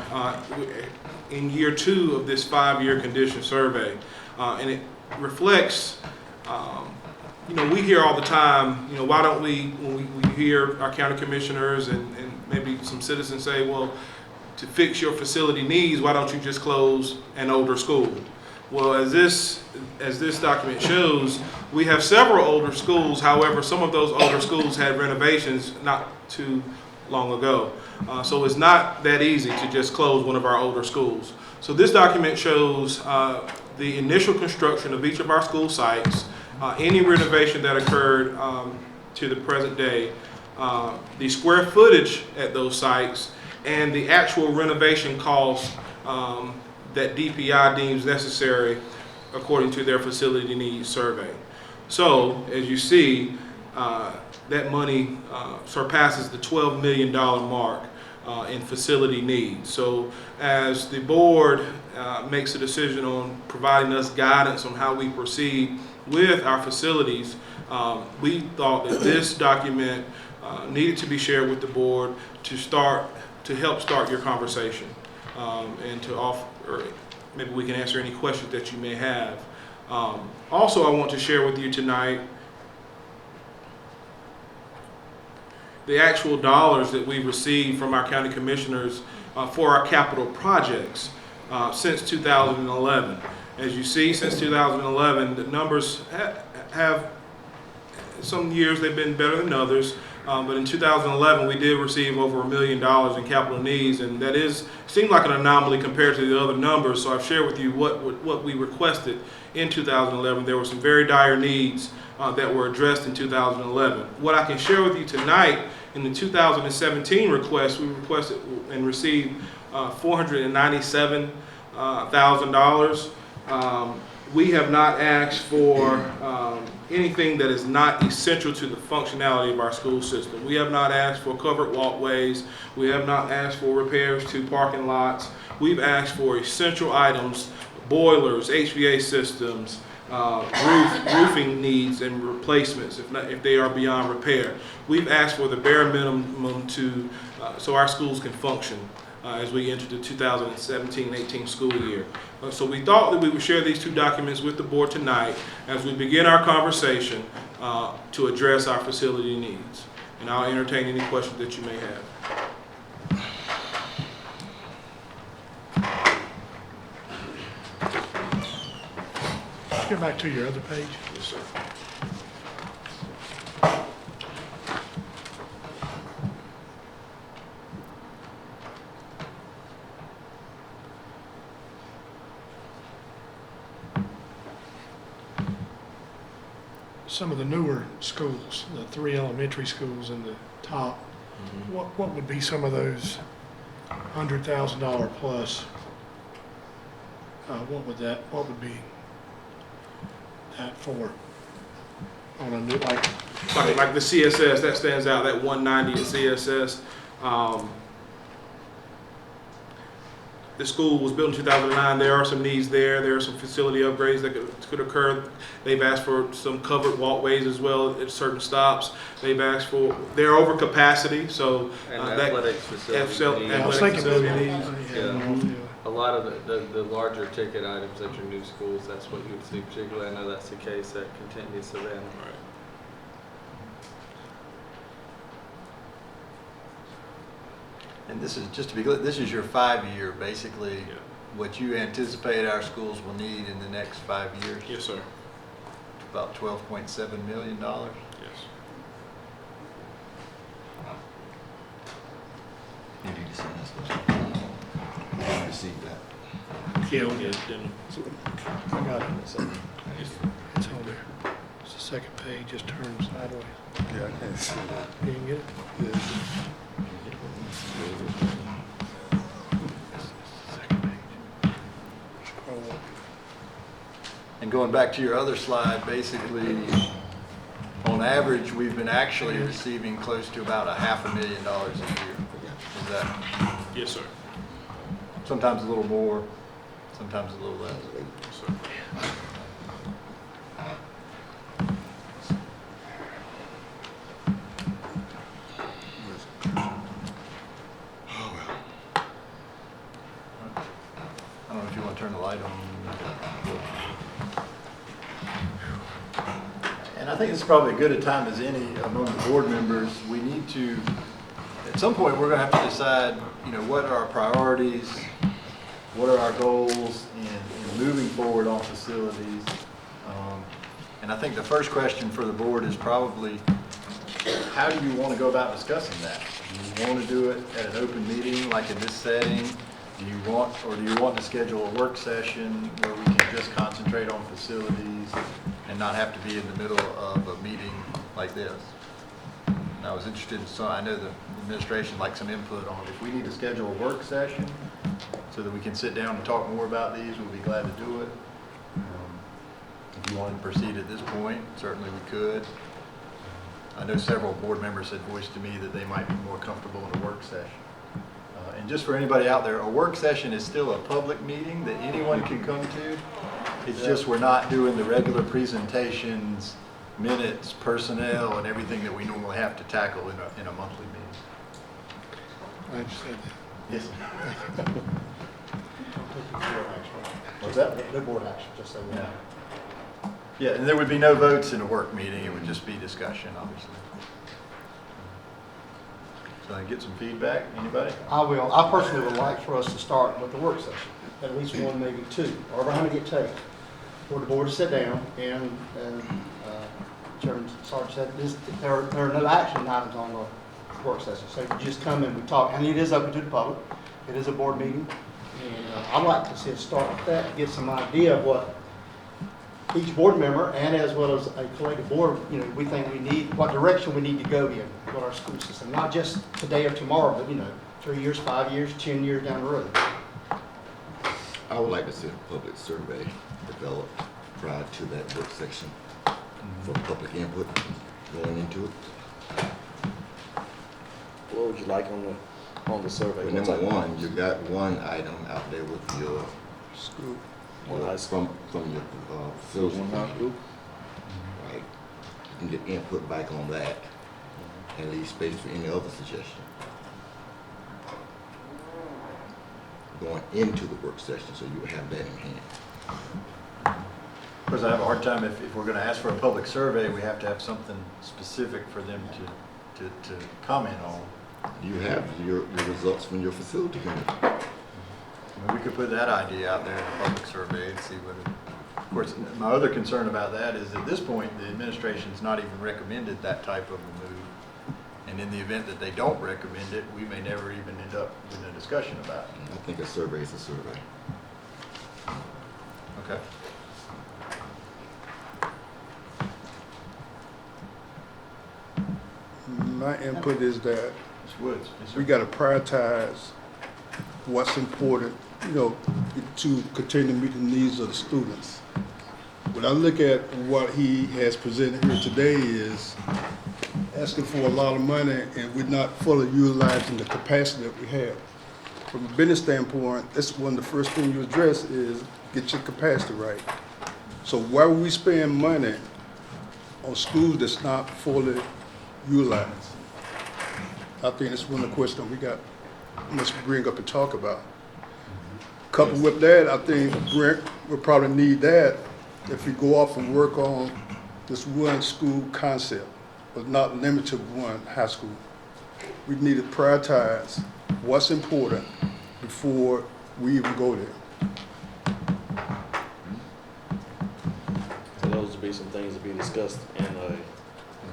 Speaker 2: in year 2 of this 5-year condition survey. And it reflects, we hear all the time, why don't we, when we hear our county commissioners and maybe some citizens say, well, to fix your facility needs, why don't you just close an older school? Well, as this document shows, we have several older schools. However, some of those older schools had renovations not too long ago. So it's not that easy to just close one of our older schools. So this document shows the initial construction of each of our school sites, any renovation that occurred to the present day, the square footage at those sites, and the actual renovation costs that DPI deems necessary according to their facility needs survey. So, as you see, that money surpasses the $12 million mark in facility needs. So, as the board makes a decision on providing us guidance on how we proceed with our facilities, we thought that this document needed to be shared with the board to help start your conversation and to offer, or maybe we can answer any questions that you may have. Also, I want to share with you tonight the actual dollars that we've received from our county commissioners for our capital projects since 2011. As you see, since 2011, the numbers have some years they've been better than others. But in 2011, we did receive over $1 million in capital needs, and that seemed like an anomaly compared to the other numbers. So I've shared with you what we requested in 2011. There were some very dire needs that were addressed in 2011. What I can share with you tonight, in the 2017 request, we requested and received $497,000. We have not asked for anything that is not essential to the functionality of our school system. We have not asked for covered walkways. We have not asked for repairs to parking lots. We've asked for essential items, boilers, HVAC systems, roofing needs and replacements if they are beyond repair. We've asked for the bare minimum to so our schools can function as we enter the 2017-18 school year. So we thought that we would share these two documents with the board tonight as we begin our conversation to address our facility needs. And I'll entertain any questions that you may have.
Speaker 11: Get back to your other page.
Speaker 2: Yes, sir.
Speaker 11: Some of the newer schools, the 3 elementary schools in the top, what would be some of those $100,000 plus? What would be that for? On a new, like
Speaker 2: the CSS, that stands out, that 190 in CSS. The school was built in 2009. There are some needs there. There are some facility upgrades that could occur. They've asked for some covered walkways as well at certain stops. They've asked for, they're over capacity, so
Speaker 4: And athletics facilities.
Speaker 11: I was
Speaker 2: athletic
Speaker 11: thinking
Speaker 2: facility
Speaker 11: of
Speaker 2: needs.
Speaker 4: A lot of the larger ticket items at your new schools, that's what you would see particularly. I know that's the case at Contentney Savannah.
Speaker 2: Right.
Speaker 1: And this is, just to be clear, this is your 5-year, basically, what you anticipate our schools will need in the next 5 years?
Speaker 2: Yes, sir.
Speaker 1: About $12.7 million?
Speaker 2: Yes.
Speaker 3: You need to send us those. I received that.
Speaker 11: Yeah, we
Speaker 2: Yeah,
Speaker 11: did.
Speaker 2: then-
Speaker 11: I got it. It's on there. It's the second page, just turn sideways.
Speaker 3: Yeah, I can't see that.
Speaker 11: You can get it? Second page. Scroll up.
Speaker 1: And going back to your other slide, basically, on average, we've been actually receiving close to about $500,000 a year. Is that
Speaker 2: Yes, sir.
Speaker 1: sometimes a little more, sometimes a little less?
Speaker 2: Yes, sir.
Speaker 1: I don't know if you want to turn the light on. And I think it's probably as good a time as any among the board members. We need to, at some point, we're going to have to decide, what are our priorities, what are our goals in moving forward on facilities. And I think the first question for the board is probably, how do you want to go about discussing that? Do you want to do it at an open meeting like in this setting? Do you want to schedule a work session where we can just concentrate on facilities and not have to be in the middle of a meeting like this? And I was interested in I know the administration likes some input on it. If we need to schedule a work session so that we can sit down and talk more about these, we'll be glad to do it. If you wanted to proceed at this point, certainly we could. I know several board members had voiced to me that they might be more comfortable in a work session. And just for anybody out there, a work session is still a public meeting that anyone can come to. It's just we're not doing the regular presentations, minutes, personnel, and everything that we normally have to tackle in a monthly meeting.
Speaker 11: I just said that.
Speaker 1: Yes.
Speaker 5: What's that? No board action, just so we know.
Speaker 1: Yeah, and there would be no votes in a work meeting. It would just be discussion, obviously. So I get some feedback. Anybody?
Speaker 5: I will. I personally would like for us to start with the work session, at least one, maybe two, however how many it takes, for the board to sit down and Chairman Sarge said, there are no action items on the work session. So you just come and we talk, and it is open to the public. It is a board meeting. And I'd like to see us start with that, get some idea of what each board member and as well as a collective board, we think we need, what direction we need to go in with our school system, not just today or tomorrow, but 3 years, 5 years, 10 years down the road.
Speaker 3: I would like to see a public survey developed prior to that work section for public input going into it.
Speaker 6: What would you like on the survey?
Speaker 3: But number one, you got one item out there with your From your facilities. One high school? Right. And get input back on that and leave space for any other suggestion. Going into the work session, so you would have that in hand.
Speaker 1: Of course, I have a hard time if we're going to ask for a public survey, we have to have something specific for them to comment on.
Speaker 3: You have your results from your facility committee.
Speaker 1: I mean, we could put that idea out there in a public survey and see what it, of course, my other concern about that is at this point, the administration's not even recommended that type of a move. And in the event that they don't recommend it, we may never even end up with a discussion about it.
Speaker 3: I think a survey is a survey.
Speaker 1: Okay.
Speaker 12: My input is that
Speaker 1: Ms. Woods? Yes, sir.
Speaker 12: we got to prioritize what's important, to continue to meet the needs of the students. When I look at what he has presented here today is asking for a lot of money and we're not fully utilizing the capacity that we have. From a business standpoint, that's one of the first things you address is get your capacity right. So why would we spend money on schools that's not fully utilized? I think that's one of the questions we got, must bring up and talk about. Coupled with that, I think Brent will probably need that if we go off and work on this one school concept, but not limited to one high school. We need to prioritize what's important before we even go there.
Speaker 13: So those would be some things to be discussed in a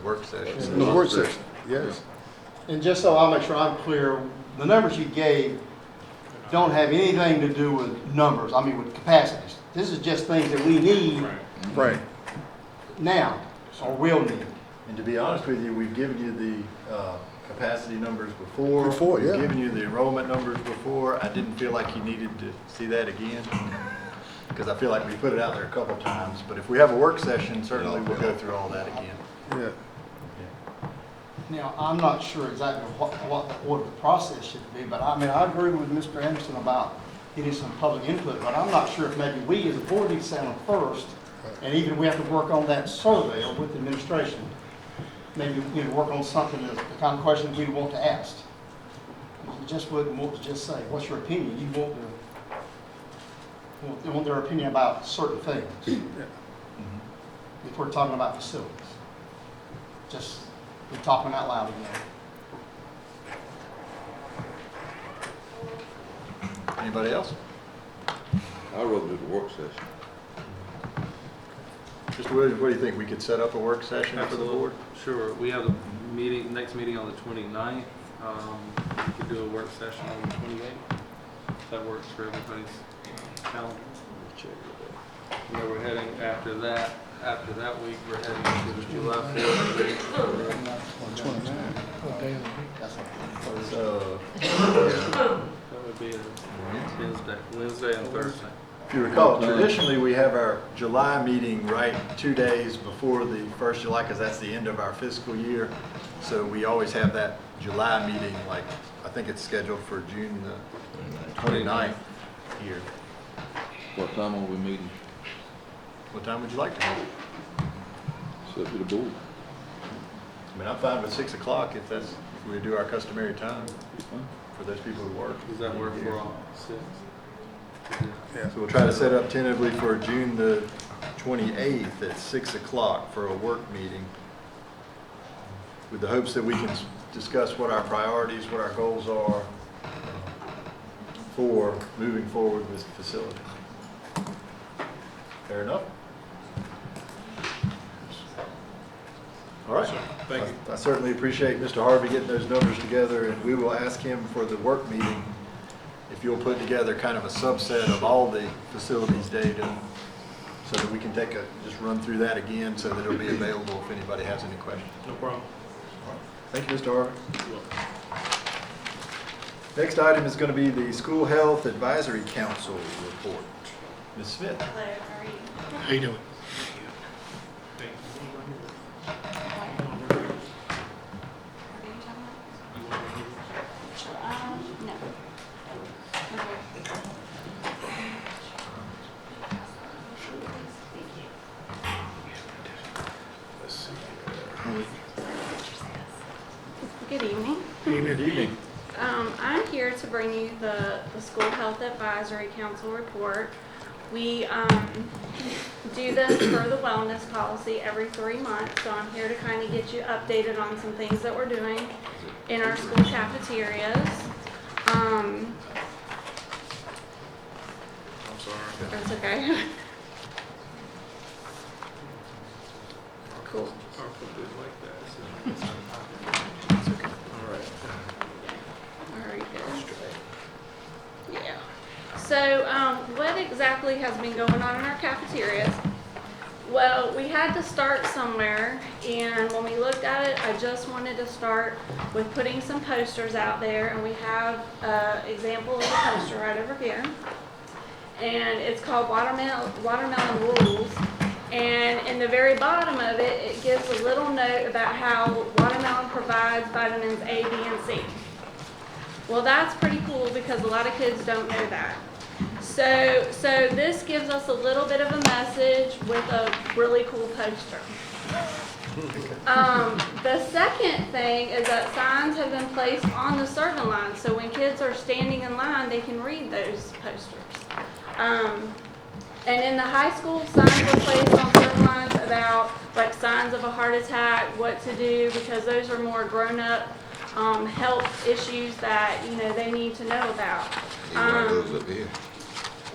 Speaker 1: Work session.
Speaker 12: In the work session, yes.
Speaker 5: And just so I'll make sure I'm clear, the numbers you gave don't have anything to do with numbers, with capacities. This is just things that we need
Speaker 12: Right.
Speaker 5: now, or will need.
Speaker 1: And to be honest with you, we've given you the capacity numbers before.
Speaker 12: Before, yeah.
Speaker 1: We've given you the enrollment numbers before. I didn't feel like you needed to see that again, because I feel like we put it out there a couple times. But if we have a work session, certainly we'll go through all that again.
Speaker 12: Yeah.
Speaker 5: Now, I'm not sure exactly what the order of the process should be, but I agree with Mr. Anderson about getting some public input, but I'm not sure if maybe we as a board need to sit down first, and even we have to work on that survey or with the administration, maybe work on something that's the kind of questions we want to ask. You just wouldn't want to just say, what's your opinion? You want their opinion about certain things. If we're talking about facilities. Just be talking out loud again.
Speaker 1: Anybody else?
Speaker 3: I'd rather do the work session.
Speaker 1: Mr. Williams, what do you think? We could set up a work session for the board?
Speaker 4: Sure. We have the next meeting on the 29th. We could do a work session on the 28th. If that works for everybody's calendar. And then we're heading after that week, we're heading to the July 4th meeting.
Speaker 1: So,
Speaker 4: That would be Wednesday and Thursday.
Speaker 1: if you recall, traditionally we have our July meeting right 2 days before the 1st July, because that's the end of our fiscal year. So we always have that July meeting, like, I think it's scheduled for June the 29th here.
Speaker 13: what time are we meeting?
Speaker 1: What time would you like to hold?
Speaker 13: It's up to the board.
Speaker 1: I'm fine with 6 o'clock if we do our customary time
Speaker 13: It's fine.
Speaker 1: for those people who work.
Speaker 4: Does that work for all? 6?
Speaker 1: So we'll try to set up tentatively for June the 28th at 6 o'clock for a work meeting, with the hopes that we can discuss what our priorities, what our goals are for moving forward with the facility. Fair enough? All right.
Speaker 2: Thank you.
Speaker 1: I certainly appreciate Mr. Harvey getting those numbers together, and we will ask him for the work meeting if you'll put together kind of a subset of all the facilities data so that we can just run through that again so that it'll be available if anybody has any questions.
Speaker 2: No problem.
Speaker 1: Thank you, Mr. Harvey. Next item is going to be the School Health Advisory Council report. Ms. Smith.
Speaker 7: Hello, how are you?
Speaker 11: How you doing?
Speaker 10: No.
Speaker 1: Good evening.
Speaker 14: I'm here to bring you the School Health Advisory Council report. We do this for the wellness policy every 3 months, so I'm here to kind of get you updated on some things that we're doing in our school cafeterias.
Speaker 2: I'm sorry.
Speaker 14: That's okay. Cool.
Speaker 2: I'll put it like that. So it's okay. All right.
Speaker 14: Very good. Yeah. So, what exactly has been going on in our cafeterias? Well, we had to start somewhere, and when we looked at it, I just wanted to start with putting some posters out there, and we have an example of a poster right over here. And it's called Watermelon Rules. And in the very bottom of it, it gives a little note about how watermelon provides vitamins A, B, and C. Well, that's pretty cool because a lot of kids don't know that. So this gives us a little bit of a message with a really cool poster. The second thing is that signs have been placed on the serving line, so when kids are standing in line, they can read those posters. And in the high school, signs were placed on serving lines about like signs of a heart attack, what to do, because those are more grown-up health issues that they need to know about.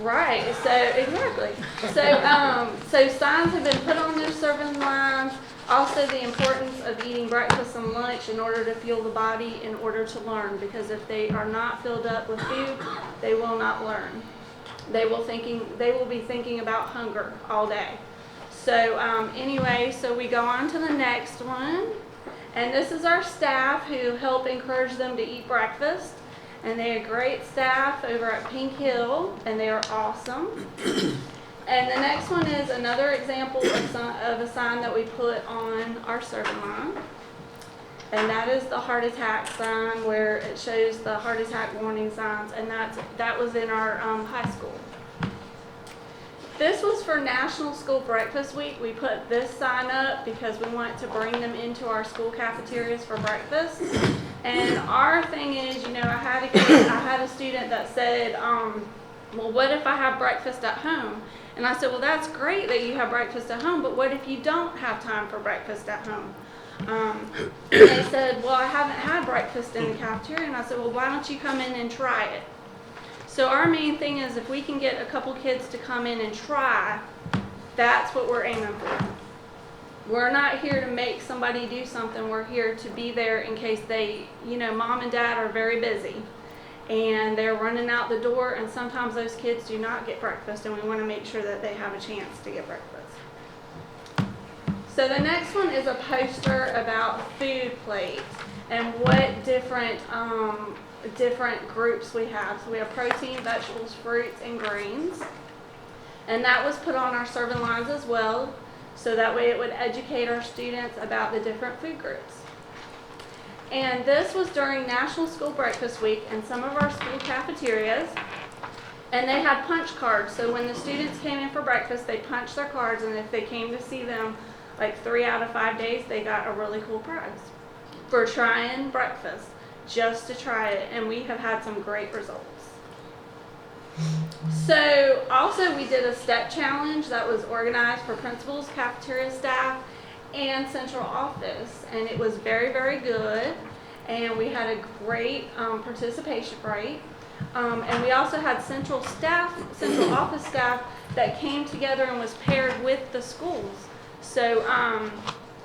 Speaker 14: Right. So exactly. So signs have been put on those serving lines. Also, the importance of eating breakfast and lunch in order to fuel the body in order to learn. Because if they are not filled up with food, they will not learn. They will be thinking about hunger all day. So anyway, so we go on to the next one. And this is our staff who help encourage them to eat breakfast. And they are great staff over at Pink Hill, and they are awesome. And the next one is another example of a sign that we put on our serving line. And that is the heart attack sign where it shows the heart attack warning signs, and that was in our high school. This was for National School Breakfast Week. We put this sign up because we want to bring them into our school cafeterias for breakfast. And our thing is, I had a student that said, well, what if I have breakfast at home? And I said, well, that's great that you have breakfast at home, but what if you don't have time for breakfast at home? They said, well, I haven't had breakfast in the cafeteria. And I said, well, why don't you come in and try it? So our main thing is if we can get a couple kids to come in and try, that's what we're aiming for. We're not here to make somebody do something. We're here to be there in case mom and dad are very busy and they're running out the door, and sometimes those kids do not get breakfast, and we want to make sure that they have a chance to get breakfast. So the next one is a poster about food plates and what different groups we have. So we have protein, vegetables, fruits, and grains. And that was put on our serving lines as well, so that way it would educate our students about the different food groups. And this was during National School Breakfast Week in some of our school cafeterias. And they had punch cards, so when the students came in for breakfast, they punched their cards, and if they came to see them like 3 out of 5 days, they got a really cool prize for trying breakfast, just to try it, and we have had some great results. So also we did a step challenge that was organized for principals, cafeteria staff, and central office, and it was very, very good, and we had a great participation rate. And we also had central office staff that came together and was paired with the schools. So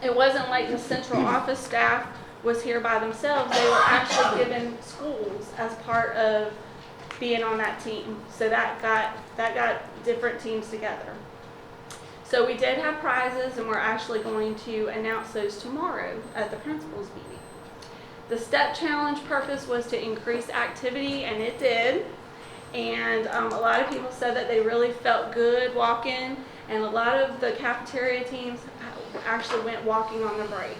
Speaker 14: it wasn't like the central office staff was here by themselves. They were actually given schools as part of being on that team. So that got different teams together. So we did have prizes, and we're actually going to announce those tomorrow at the principal's meeting. The step challenge purpose was to increase activity, and it did. And a lot of people said that they really felt good walking, and a lot of the cafeteria teams actually went walking on the break.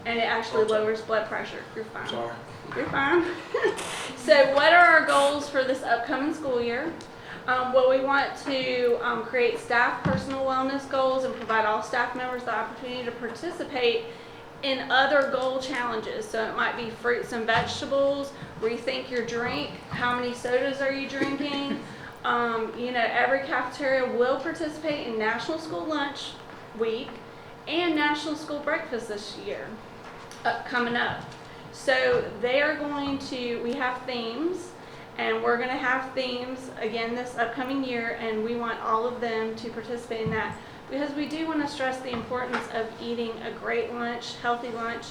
Speaker 14: And it actually lowers blood pressure. You're fine.
Speaker 13: Sorry.
Speaker 14: You're fine. So what are our goals for this upcoming school year? Well, we want to create staff personal wellness goals and provide all staff members the opportunity to participate in other goal challenges. So it might be fruits and vegetables, rethink your drink, how many sodas are you drinking? You know, every cafeteria will participate in National School Lunch Week and National School Breakfast this year, coming up. So they are going to, we have themes, and we're going to have themes again this upcoming year, and we want all of them to participate in that, because we do want to stress the importance of eating a great lunch, healthy lunch,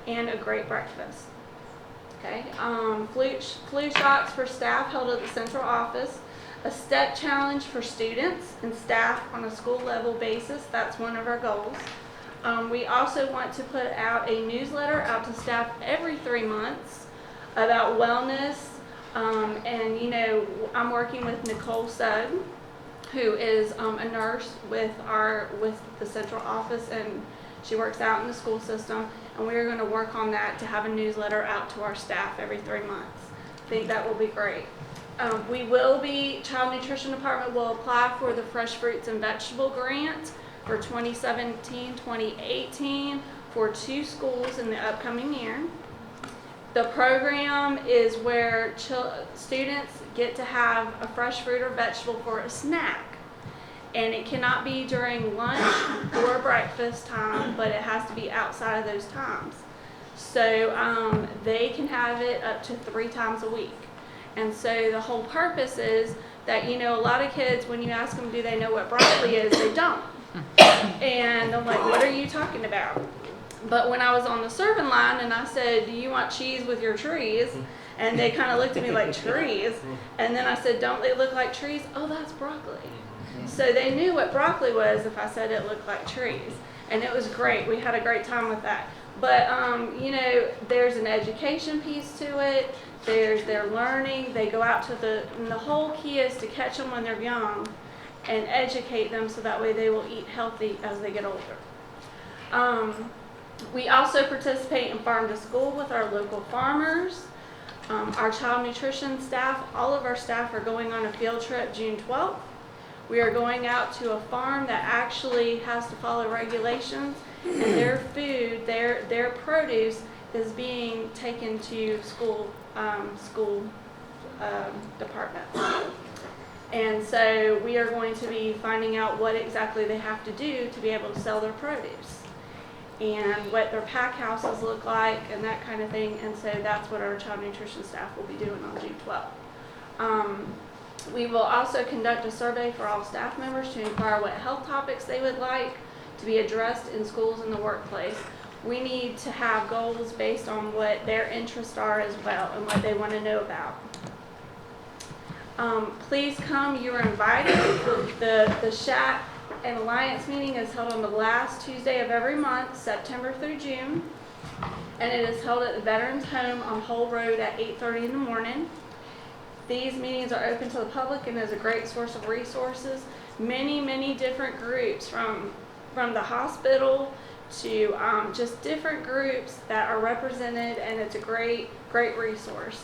Speaker 14: and a great breakfast. Okay, flu shots for staff held at the central office, a step challenge for students and staff on a school level basis. That's one of our goals. We also want to put out a newsletter out to staff every 3 months about wellness. And you know, I'm working with Nicole Sugg, who is a nurse with the central office, and she works out in the school system. And we're going to work on that to have a newsletter out to our staff every 3 months. I think that will be great. Child Nutrition Department will apply for the Fresh Fruits and Vegetable Grant for 2017-2018 for 2 schools in the upcoming year. The program is where students get to have a fresh fruit or vegetable for a snack. And it cannot be during lunch or breakfast time, but it has to be outside of those times. So they can have it up to 3 times a week. And so the whole purpose is that, you know, a lot of kids, when you ask them, do they know what broccoli is, they don't. And I'm like, what are you talking about? But when I was on the serving line and I said, do you want cheese with your trees? And they kind of looked at me like, trees? And then I said, don't they look like trees? Oh, that's broccoli. So they knew what broccoli was if I said it looked like trees. And it was great. We had a great time with that. But, you know, there's an education piece to it. There's their learning. They go out to and the whole key is to catch them when they're young and educate them so that way they will eat healthy as they get older. We also participate in Farm to School with our local farmers. Our child nutrition staff, all of our staff are going on a field trip June 12th. We are going out to a farm that actually has to follow regulations, and their food, their produce is being taken to school departments. And so we are going to be finding out what exactly they have to do to be able to sell their produce, and what their pack houses look like, and that kind of thing. And so that's what our child nutrition staff will be doing on June 12th. We will also conduct a survey for all staff members to inquire what health topics they would like to be addressed in schools and the workplace. We need to have goals based on what their interests are as well and what they want to know about. Please come, you are invited. The Shack and Alliance meeting is held on the last Tuesday of every month, September through June. And it is held at the Veterans Home on Hull Road at 8:30 in the morning. These meetings are open to the public and is a great source of resources. Many different groups from the hospital to just different groups that are represented, and it's a great resource.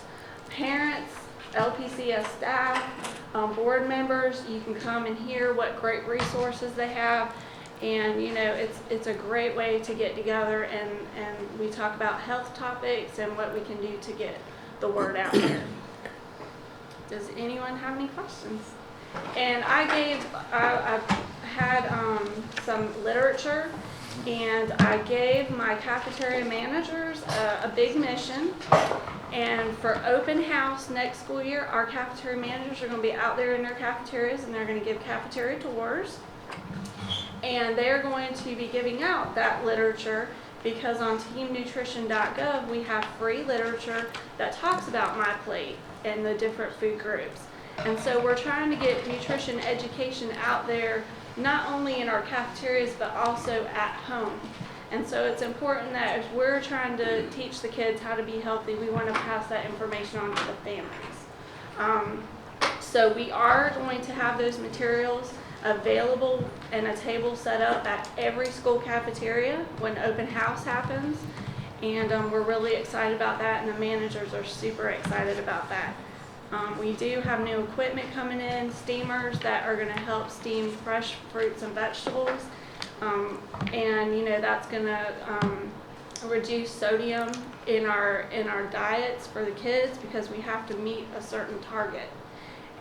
Speaker 14: Parents, LPCS staff, board members, you can come and hear what great resources they have. And you know, it's a great way to get together and we talk about health topics and what we can do to get the word out there. Does anyone have any questions? And I had some literature, and I gave my cafeteria managers a big mission. And for open house next school year, our cafeteria managers are going to be out there in their cafeterias, and they're going to give cafeteria tours. And they're going to be giving out that literature, because on teamnutrition.gov we have free literature that talks about My Plate and the different food groups. And so we're trying to get nutrition education out there, not only in our cafeterias but also at home. And so it's important that if we're trying to teach the kids how to be healthy, we want to pass that information on to the families. So we are going to have those materials available and a table set up at every school cafeteria when open house happens. And we're really excited about that, and the managers are super excited about that. We do have new equipment coming in, steamers that are going to help steam fresh fruits and vegetables. And you know, that's going to reduce sodium in our diets for the kids because we have to meet a certain target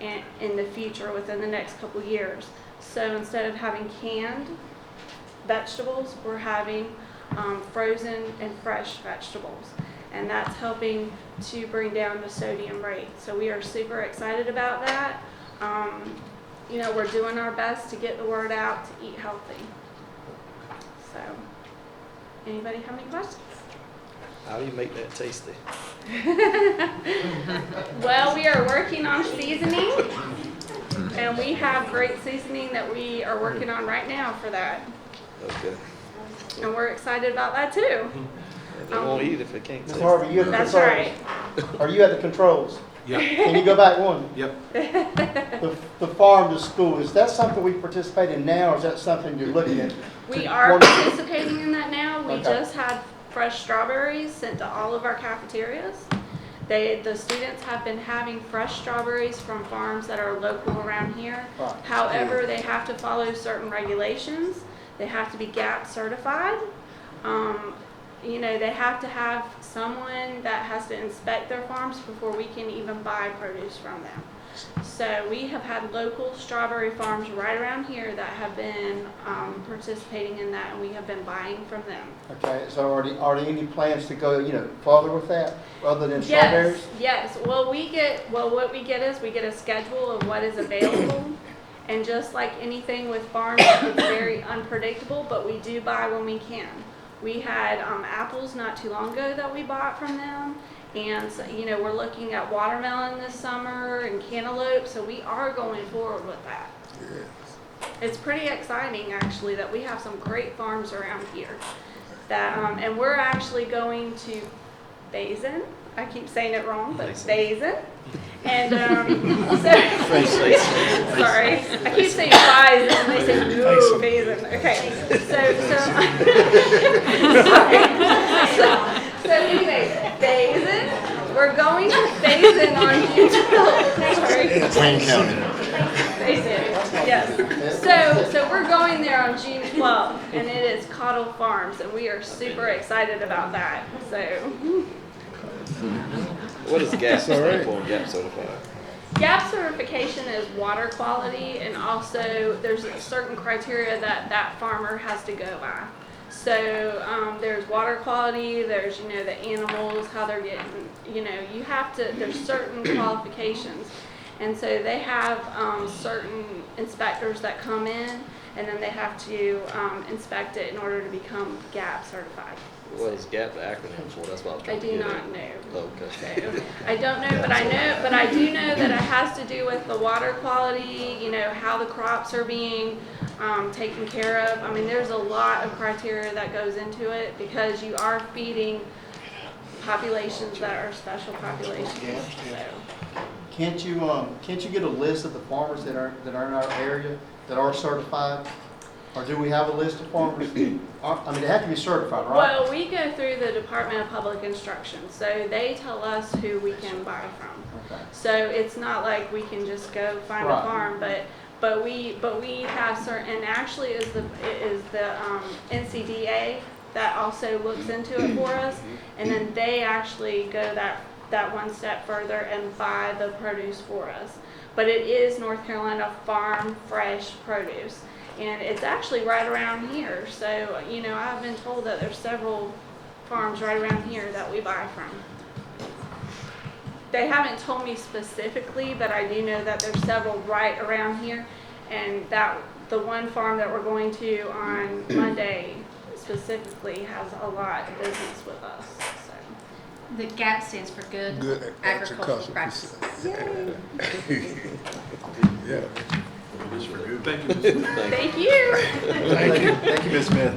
Speaker 14: in the future within the next couple years. So instead of having canned vegetables, we're having frozen and fresh vegetables, and that's helping to bring down the sodium rate. So we are super excited about that. You know, we're doing our best to get the word out to eat healthy. So, anybody have any questions?
Speaker 13: How do you make that tasty?
Speaker 14: Well, we are working on seasoning, and we have great seasoning that we are working on right now for that.
Speaker 13: Okay.
Speaker 14: And we're excited about that too.
Speaker 13: They won't eat if it can't
Speaker 5: Ms.
Speaker 13: taste.
Speaker 5: Harvey, you at the
Speaker 14: That's
Speaker 5: controls?
Speaker 14: right.
Speaker 5: Are you at the controls?
Speaker 2: Yep.
Speaker 5: Can you go back one?
Speaker 2: Yep.
Speaker 5: The farm to school, is that something we participate in now, or is that something you're looking at?
Speaker 14: We are participating in that now. We
Speaker 5: Okay.
Speaker 14: just had fresh strawberries sent to all of our cafeterias. The students have been having fresh strawberries from farms that are local around here.
Speaker 5: Right.
Speaker 14: However, they have to follow certain regulations. They have to be GAP certified. You know, they have to have someone that has to inspect their farms before we can even buy produce from them. So we have had local strawberry farms right around here that have been participating in that, and we have been buying from them.
Speaker 5: Okay, so are there any plans to go, further with that, other than strawberries?
Speaker 14: Yes. Well, what we get is we get a schedule of what is available. And just like anything with farms, it's very unpredictable, but we do buy when we can. We had apples not too long ago that we bought from them. And, so, we're looking at watermelon this summer and cantaloupe, so we are going forward with that.
Speaker 12: Yes.
Speaker 14: It's pretty exciting, actually, that we have some great farms around here. That and we're actually going to Basin. I keep saying it wrong, but Basin. And sorry, I keep saying Bison, and they say no, Basin. Okay, so anyway, Basin. We're going to Basin on June 12th. Sorry.
Speaker 1: Wayne County.
Speaker 14: Basin, yes. So we're going there on June 12th, and it is Cottle Farms, and we are super excited about that. So.
Speaker 13: What does GAP stand for, GAP certified?
Speaker 14: GAP certification is water quality, and also there's certain criteria that farmer has to go by. So there's water quality, there's, the animals, how they're getting, you have to, there's certain qualifications. And so they have certain inspectors that come in, and then they have to inspect it in order to become GAP certified.
Speaker 13: What is GAP the acronym for? That's what I was trying
Speaker 14: I
Speaker 13: to
Speaker 14: do
Speaker 13: get
Speaker 14: not
Speaker 13: at.
Speaker 14: know.
Speaker 13: Okay.
Speaker 14: So, I don't know, but I do know that it has to do with the water quality, how the crops are being taken care of. I mean, there's a lot of criteria that goes into it because you are feeding populations that are special populations. So.
Speaker 5: Can't you get a list of the farmers that are in our area that are certified? Or do we have a list of farmers? I mean, they have to be certified, right?
Speaker 14: Well, we go through the Department of Public Instruction, so they tell us who we can buy from.
Speaker 5: Okay.
Speaker 14: So it's not like we can just go find
Speaker 5: Right.
Speaker 14: a farm, but we have certain, and actually it is the NCDA that also looks into it for us, and then they actually go that one step further and buy the produce for us. But it is North Carolina Farm Fresh Produce. And it's actually right around here. So, I've been told that there's several farms right around here that we buy from. They haven't told me specifically, but I do know that there's several right around here. And that the one farm that we're going to on Monday specifically has a lot of business with us. So.
Speaker 10: The GAP stands for Good Agricultural Practices.
Speaker 12: Yeah.
Speaker 2: Thank you, Ms.
Speaker 14: Thank you.
Speaker 1: Thank you, Ms. Smith.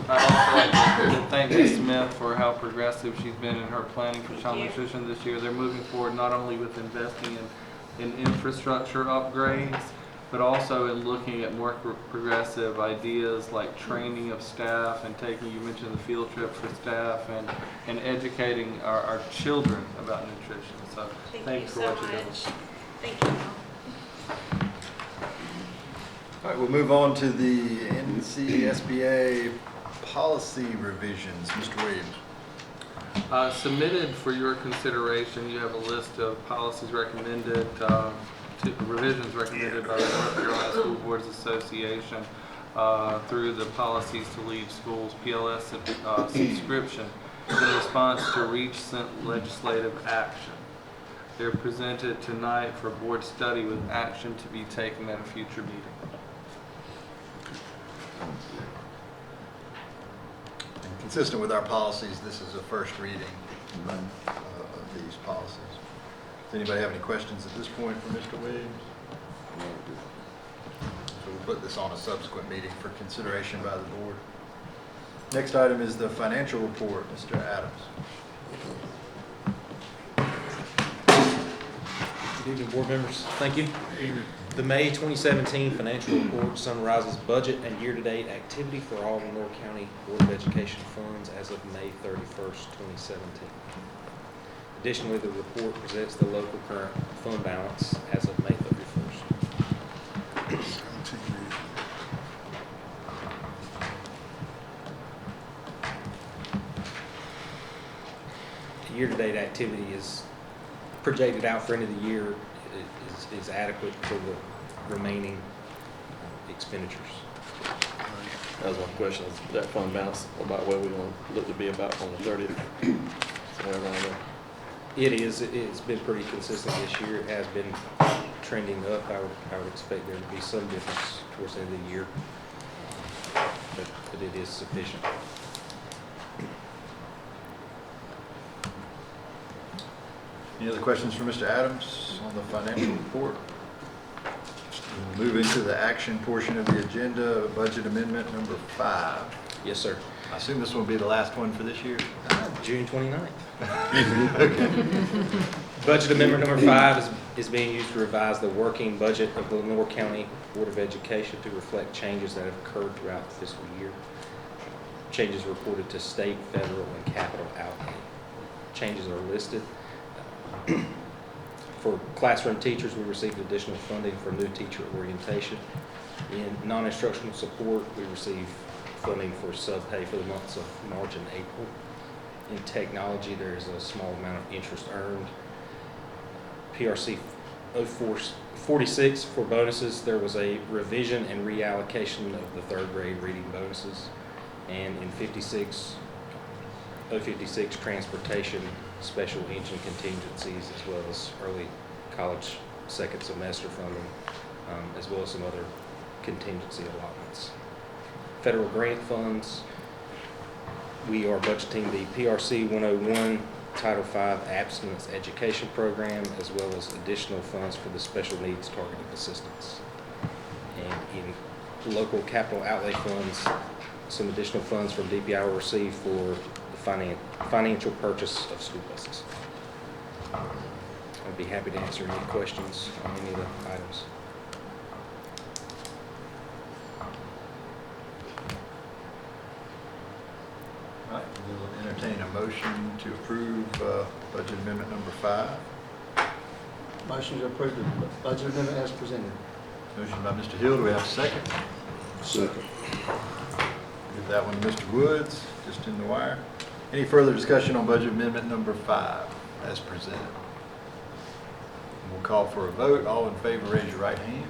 Speaker 4: I'd also like to thank Ms. Smith for how progressive she's been in her planning for child nutrition this year. They're moving forward not only with investing in infrastructure upgrades, but also in looking at more progressive ideas like training of staff and you mentioned the field trip for staff and educating our children about nutrition. So thanks for what you're doing.
Speaker 14: Thank you.
Speaker 1: All right, we'll move on to the NCSBA policy revisions. Mr. Williams.
Speaker 4: Submitted for your consideration, you have a list of policies recommended, revisions recommended by the North Carolina School Boards Association through the Policies to Leave Schools PLS subscription in response to recent legislative action. They're presented tonight for board study with action to be taken at a future meeting.
Speaker 1: And consistent with our policies, this is a first reading of these policies. Does anybody have any questions at this point for Mr. Williams? So we'll put this on a subsequent meeting for consideration by the board. Next item is the financial report. Mr. Adams.
Speaker 13: Good evening, board members. Thank you. The May 2017 financial report summarizes budget and year-to-date activity for all Lenore County Board of Education funds as of May 31st, 2017. Additionally, the report presents the local current fund balance as of May 31st. Year-to-date activity is projected out for end of the year is adequate for the remaining expenditures.
Speaker 3: That was my question, is that fund balance about where we're going to look to be about on the 30th? Somewhere around there.
Speaker 13: It's been pretty consistent this year. It has been trending up. I would expect there to be some difference towards the end of the year, but it is sufficient.
Speaker 1: Any other questions for Mr. Adams on the financial report? We'll move into the action portion of the agenda, budget amendment number 5.
Speaker 13: Yes, sir.
Speaker 1: I assume this will be the last one for this year?
Speaker 13: June 29th. Budget amendment number 5 is being used to revise the working budget of the Lenore County Board of Education to reflect changes that have occurred throughout the fiscal year. Changes reported to state, federal, and capital outlay. Changes are listed. For classroom teachers, we received additional funding for new teacher orientation. In non-instructional support, we received funding for sub-pay for the months of March and April. In technology, there is a small amount of interest earned. PRC 046 for bonuses, there was a revision and reallocation of the 3rd grade reading bonuses. And in 056 transportation, special engine contingencies, as well as early college second semester funding, as well as some other contingency allotments. Federal grant funds, we are budgeting the PRC 101 Title V abstinence education program, as well as additional funds for the special needs targeted assistance. And in local capital outlay funds, some additional funds from DPI were received for the financial purchase of school buses. I'd be happy to answer any questions on any of the items.
Speaker 1: All right, we'll entertain a motion to approve budget amendment number 5.
Speaker 5: Motion to approve the budget amendment as presented.
Speaker 1: Motion by Mr. Hill, do we have a second?
Speaker 12: Second.
Speaker 1: Give that one to Mr. Woods, just in the wire. Any further discussion on budget amendment number 5 as presented? We'll call for a vote. All in favor, raise your right hand.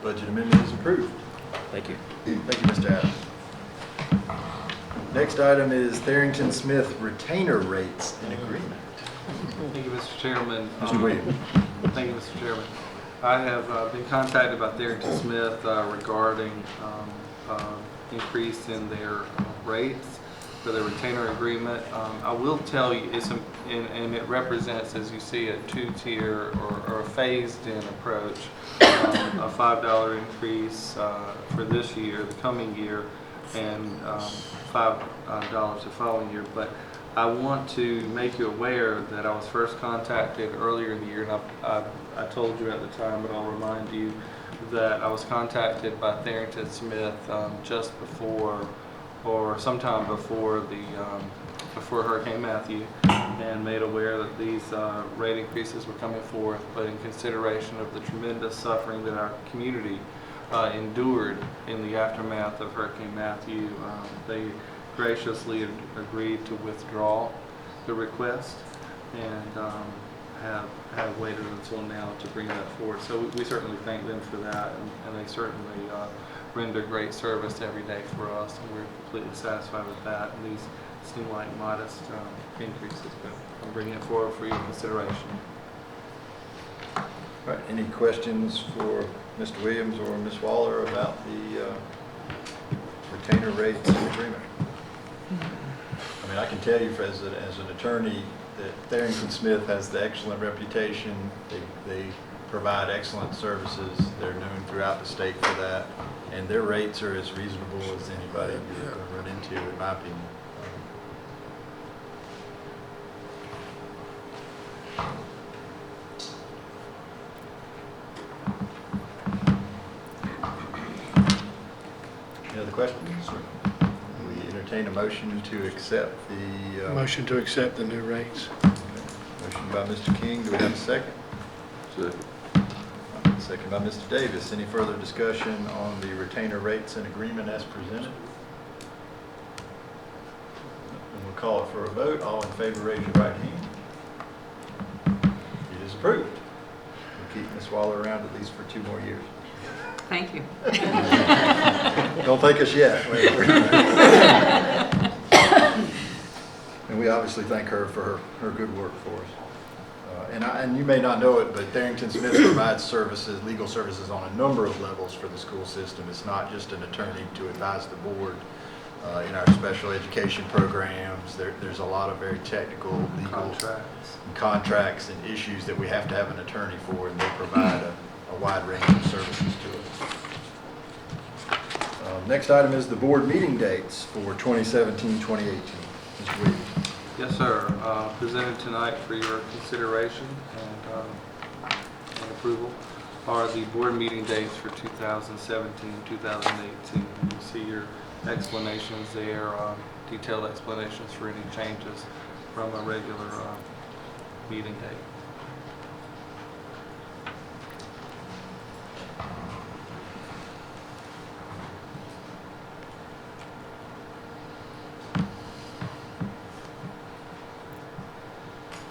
Speaker 1: Budget amendment is approved.
Speaker 13: Thank you.
Speaker 1: Thank you, Mr. Adams. Next item is Tharrington Smith retainer rates and agreement.
Speaker 4: Thank you, Mr. Chairman.
Speaker 1: Mr. Williams.
Speaker 4: Thank you, Mr. Chairman. I have been contacted by Tharrington Smith regarding increase in their rates for the retainer agreement. I will tell you, and it represents, as you see, a 2-tier or a phased-in approach, a $5 increase for this year, the coming year, and $5 the following year. But I want to make you aware that I was first contacted earlier in the year, and I told you at the time, but I'll remind you that I was contacted by Tharrington Smith just before, or sometime before before Hurricane Matthew, and made aware that these rate increases were coming forth, but in consideration of the tremendous suffering that our community endured in the aftermath of Hurricane Matthew. They graciously agreed to withdraw the request and have waited until now to bring that forward. So we certainly thank them for that, and they certainly render great service every day for us, and we're completely satisfied with that. And these seem like modest increases, but I'm bringing it forward for your consideration.
Speaker 1: All right, any questions for Mr. Williams or Ms. Waller about the retainer rates agreement? I mean, I can tell you as an attorney that Tharrington Smith has the excellent reputation. They provide excellent services. They're known throughout the state for that. And their rates are as reasonable as anybody you're going to run into, in my opinion. Any other questions? We entertain a motion to accept the...
Speaker 11: Motion to accept the new rates.
Speaker 1: Motion by Mr. King. Do we have a second? Second by Mr. Davis. Any further discussion on the retainer rates and agreement as presented? And we'll call it for a vote. All in favor, raise your right hand. It is approved. We'll keep Ms. Waller around at least for 2 more years.
Speaker 3: Thank you.
Speaker 1: Don't take us yet. And we obviously thank her for her good work for us. And you may not know it, but Tharrington Smith provides services, legal services on a number of levels for the school system. It's not just an attorney to advise the board in our special education programs. There's a lot of very technical legal contracts and issues that we have to have an attorney for, and they provide a wide range of services to us. Next item is the board meeting dates for 2017-2018. Mr. Williams.
Speaker 4: Yes, sir. Presented tonight for your consideration and approval are the board meeting dates for 2017 and 2018. You see your explanations there, detailed explanations for any changes from a regular meeting date.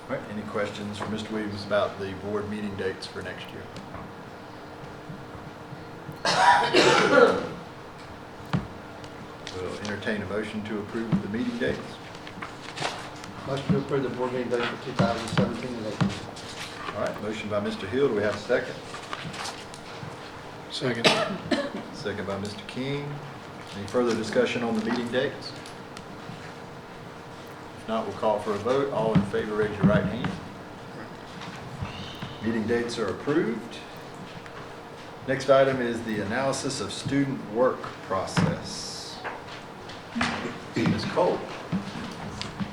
Speaker 1: All right, any questions for Mr. Williams about the board meeting dates for next year? We'll entertain a motion to approve the meeting dates.
Speaker 5: Motion to approve the board meeting dates for 2017 and 18.
Speaker 1: All right, motion by Mr. Hill. Do we have a second?
Speaker 11: Second.
Speaker 1: Second by Mr. King. Any further discussion on the meeting dates? If not, we'll call for a vote. All in favor, raise your right hand. Meeting dates are approved. Next item is the analysis of student work process. Ms. Cole,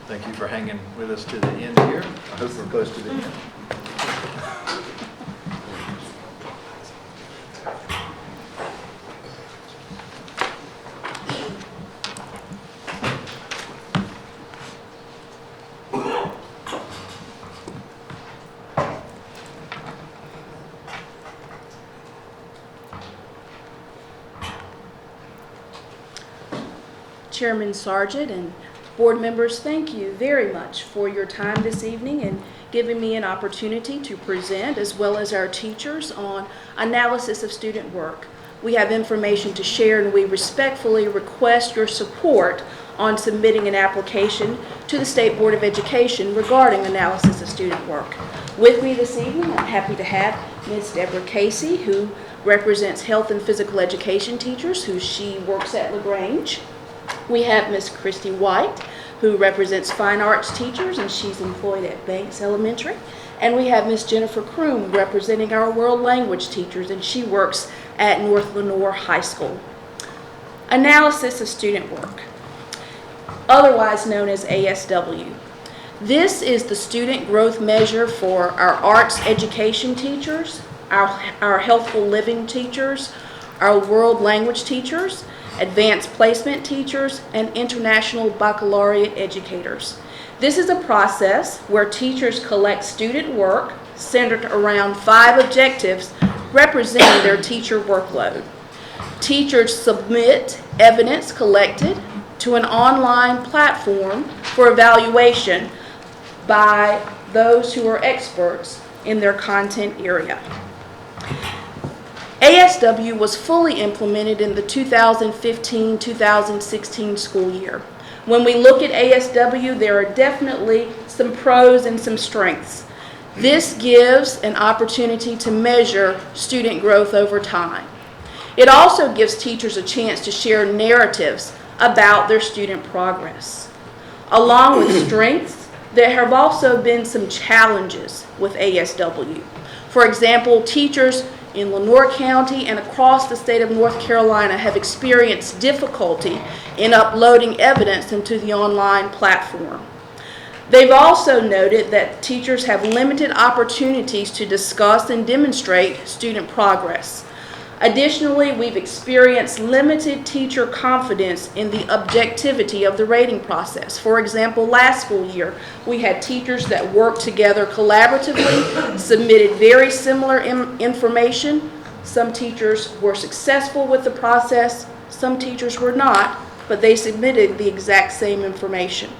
Speaker 1: thank you for hanging with us to the end here. I hope we're close to the end.
Speaker 15: Chairman Sargent and board members, thank you very much for your time this evening and giving me an opportunity to present, as well as our teachers, on analysis of student work. We have information to share, and we respectfully request your support on submitting an application to the State Board of Education regarding analysis of student work. With me this evening, I'm happy to have Ms. Deborah Casey, who represents health and physical education teachers, who she works at LaGrange. We have Ms. Christy White, who represents fine arts teachers, and she's employed at Banks Elementary. And we have Ms. Jennifer Kroom, representing our world language teachers, and she works at North Lenoir High School. Analysis of student work, otherwise known as ASW. This is the student growth measure for our arts education teachers, our healthful living teachers, our world language teachers, advanced placement teachers, and international baccalaureate educators. This is a process where teachers collect student work centered around 5 objectives representing their teacher workload. Teachers submit evidence collected to an online platform for evaluation by those who are experts in their content area. ASW was fully implemented in the 2015-2016 school year. When we look at ASW, there are definitely some pros and some strengths. This gives an opportunity to measure student growth over time. It also gives teachers a chance to share narratives about their student progress. Along with strengths, there have also been some challenges with ASW. For example, teachers in Lenoir County and across the state of North Carolina have experienced difficulty in uploading evidence into the online platform. They've also noted that teachers have limited opportunities to discuss and demonstrate student progress. Additionally, we've experienced limited teacher confidence in the objectivity of the rating process. For example, last school year, we had teachers that worked together collaboratively, submitted very similar information. Some teachers were successful with the process, some teachers were not, but they submitted the exact same information.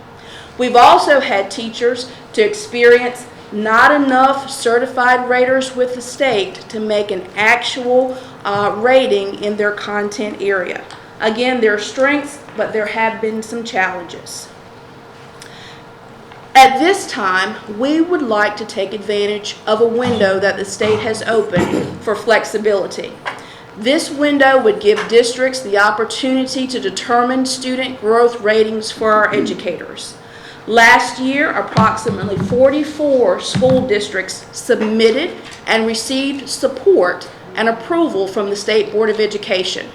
Speaker 15: We've also had teachers to experience not enough certified raters with the state to make an actual rating in their content area. Again, there are strengths, but there have been some challenges. At this time, we would like to take advantage of a window that the state has opened for flexibility. This window would give districts the opportunity to determine student growth ratings for our educators. Last year, approximately 44 school districts submitted and received support and approval from the State Board of Education.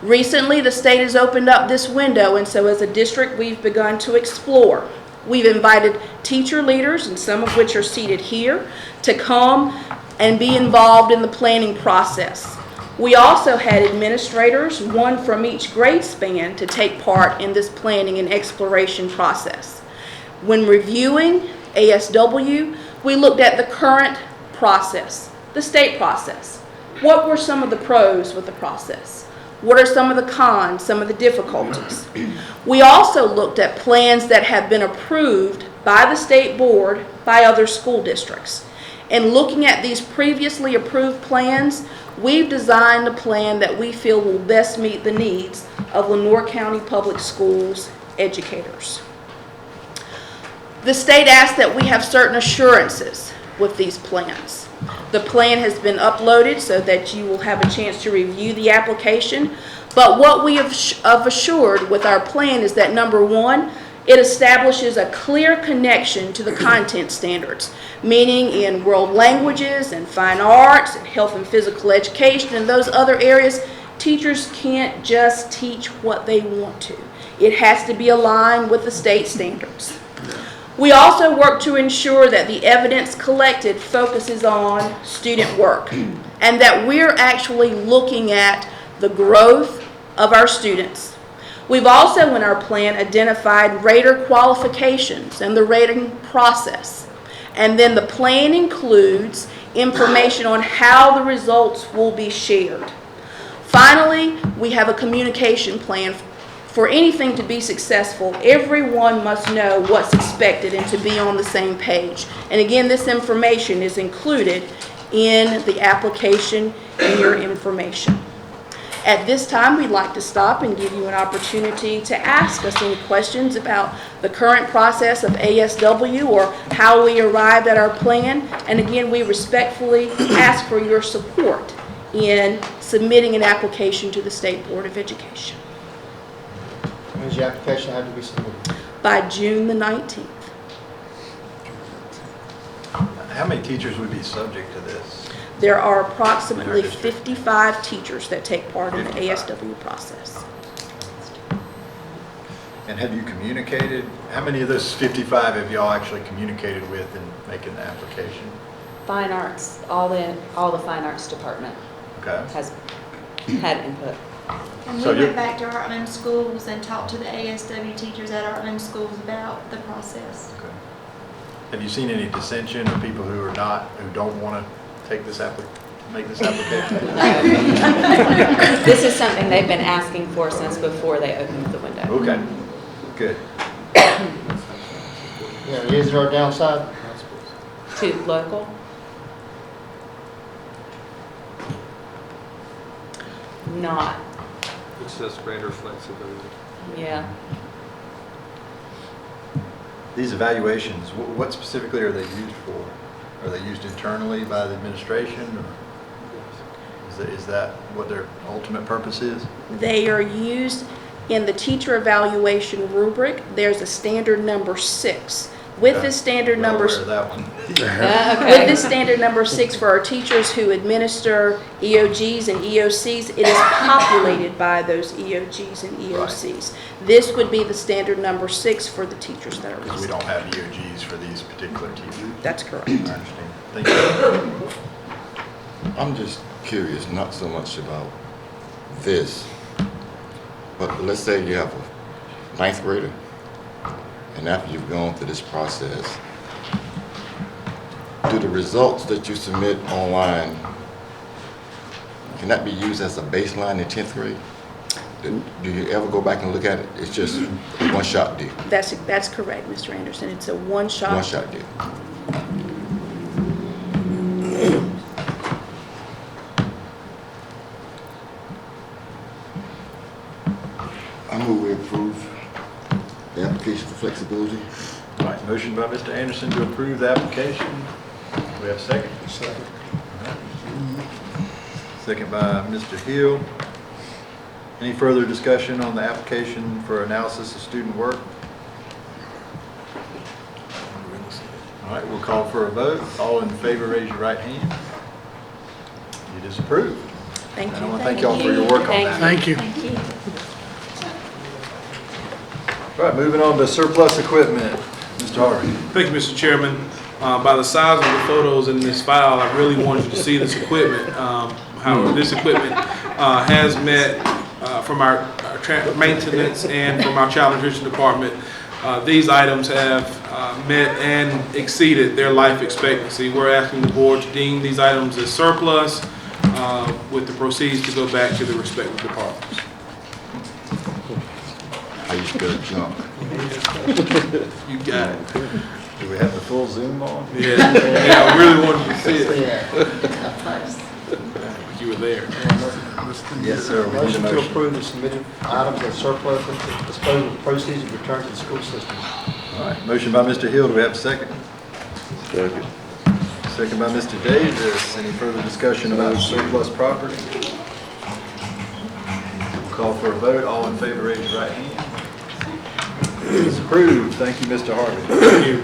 Speaker 15: Recently, the state has opened up this window, and so as a district, we've begun to explore. We've invited teacher leaders, and some of which are seated here, to come and be involved in the planning process. We also had administrators, one from each grade span, to take part in this planning and exploration process. When reviewing ASW, we looked at the current process, the state process. What were some of the pros with the process? What are some of the cons, some of the difficulties? We also looked at plans that have been approved by the state board by other school districts. And looking at these previously approved plans, we've designed a plan that we feel will best meet the needs of Lenoir County Public Schools educators. The state asked that we have certain assurances with these plans. The plan has been uploaded so that you will have a chance to review the application. But what we have assured with our plan is that, number one, it establishes a clear connection to the content standards, meaning in world languages and fine arts and health and physical education and those other areas, teachers can't just teach what they want to. It has to be aligned with the state standards. We also work to ensure that the evidence collected focuses on student work and that we're actually looking at the growth of our students. We've also in our plan identified rater qualifications and the rating process. And then the plan includes information on how the results will be shared. Finally, we have a communication plan. For anything to be successful, everyone must know what's expected and to be on the same page. And again, this information is included in the application and your information. At this time, we'd like to stop and give you an opportunity to ask us any questions about the current process of ASW or how we arrived at our plan. And again, we respectfully ask for your support in submitting an application to the State Board of Education.
Speaker 5: When does your application have to be submitted?
Speaker 15: By June the 19th.
Speaker 1: How many teachers would be subject to this?
Speaker 15: There are approximately 55 teachers that take part in the ASW process.
Speaker 1: And have you communicated, how many of those 55 have y'all actually communicated with in making the application?
Speaker 16: Fine arts, all the fine arts department has had input.
Speaker 10: And we went back to our own schools and talked to the ASW teachers at our own schools about the process.
Speaker 1: Okay. Have you seen any dissension of people who don't want to take this make this application?
Speaker 16: This is something they've been asking for since before they opened the window.
Speaker 1: Okay, good.
Speaker 5: Yeah, is there a downside?
Speaker 16: To local? Not,
Speaker 4: It's just greater flexibility.
Speaker 16: yeah.
Speaker 1: These evaluations, what specifically are they used for? Are they used internally by the administration, or is that what their ultimate purpose is?
Speaker 15: They are used in the teacher evaluation rubric. There's a standard number 6. With this standard
Speaker 1: Well,
Speaker 15: number,
Speaker 1: aware of that one.
Speaker 15: with this standard number 6 for our teachers who administer EOGs and EOCs, it is populated by those EOGs and EOCs. This would be the standard number 6 for the teachers that are
Speaker 1: Because we
Speaker 15: listed.
Speaker 1: don't have EOGs for these particular teachers.
Speaker 15: That's correct.
Speaker 1: I understand. Thank you.
Speaker 3: I'm just curious, not so much about this, but let's say you have a 9th grader, and after you've gone through this process, do the results that you submit online, can that be used as a baseline in 10th grade? Do you ever go back and look at it? It's just a one-shot deal.
Speaker 15: That's correct, Mr. Anderson. It's a one-shot.
Speaker 3: One-shot deal. I move we approve the application for flexibility.
Speaker 1: All right, motion by Mr. Anderson to approve the application. Do we have a second? Second. Second by Mr. Hill. Any further discussion on the application for analysis of student work? All right, we'll call for a vote. All in favor, raise your right hand. It is approved.
Speaker 15: Thank
Speaker 1: And I
Speaker 15: you.
Speaker 1: want to thank y'all for your work on that.
Speaker 11: Thank you.
Speaker 15: Thank you.
Speaker 1: All right, moving on to surplus equipment. Mr. Harvey.
Speaker 2: Thank you, Mr. Chairman. By the size of the photos in this file, I really wanted you to see this equipment. How this equipment has met from our maintenance and from our child nutrition department. These items have met and exceeded their life expectancy. We're asking the board to deem these items as surplus with the proceeds to go back to the respective departments.
Speaker 3: I used to go junk.
Speaker 2: You got it.
Speaker 1: Do we have the full Zoom on?
Speaker 2: Yeah, yeah, I really wanted to see it.
Speaker 5: Yeah.
Speaker 2: You were there.
Speaker 1: Yes, sir. We need a
Speaker 5: Motion to
Speaker 1: motion.
Speaker 5: approve the submitted items as surplus and to dispose of the proceeds and return to the school system.
Speaker 1: All right, motion by Mr. Hill. Do we have a second? Second. Second by Mr. Davis. Any further discussion about surplus property? We'll call for a vote. All in favor, raise your right hand. It's approved. Thank you, Mr. Harvey.
Speaker 2: Thank you.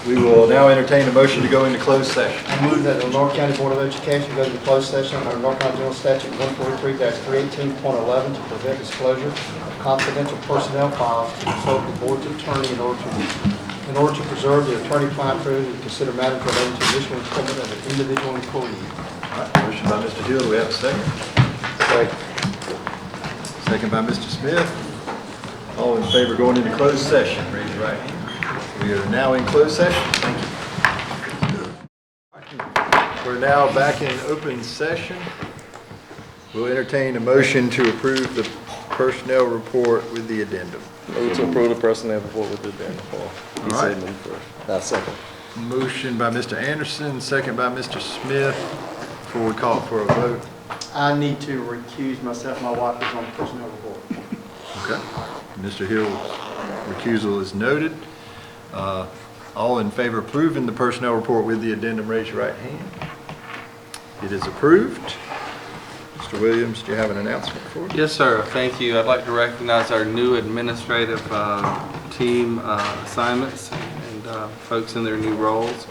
Speaker 1: We will now entertain a motion to go into closed session.
Speaker 5: I move that the North County Board of Education go to closed session under North Carolina General Statute 143-318.11 to prevent disclosure of confidential personnel files to consult the board's attorney in order to preserve the attorney-client privilege and consider matters relating to additional employment of an individual employee.
Speaker 1: All right, motion by Mr. Hill. Do we have a second? Second. Second by Mr. Smith. All in favor going into closed session, raise your right hand. We are now in closed session. Thank you. We're now back in open session. We'll entertain a motion to approve the personnel report with the addendum.
Speaker 4: Move to approve the personnel report with the addendum.
Speaker 1: All right.
Speaker 4: Second.
Speaker 1: Motion by Mr. Anderson, second by Mr. Smith. Before we call for a vote.
Speaker 5: I need to recuse myself. My wife is on the personnel report.
Speaker 1: Okay. Mr. Hill's recusal is noted. All in favor of approving the personnel report with the addendum, raise your right hand. It is approved. Mr. Williams, do you have an announcement for us?
Speaker 4: Yes, sir. Thank you. I'd like to recognize our new administrative team assignments and folks in their new roles.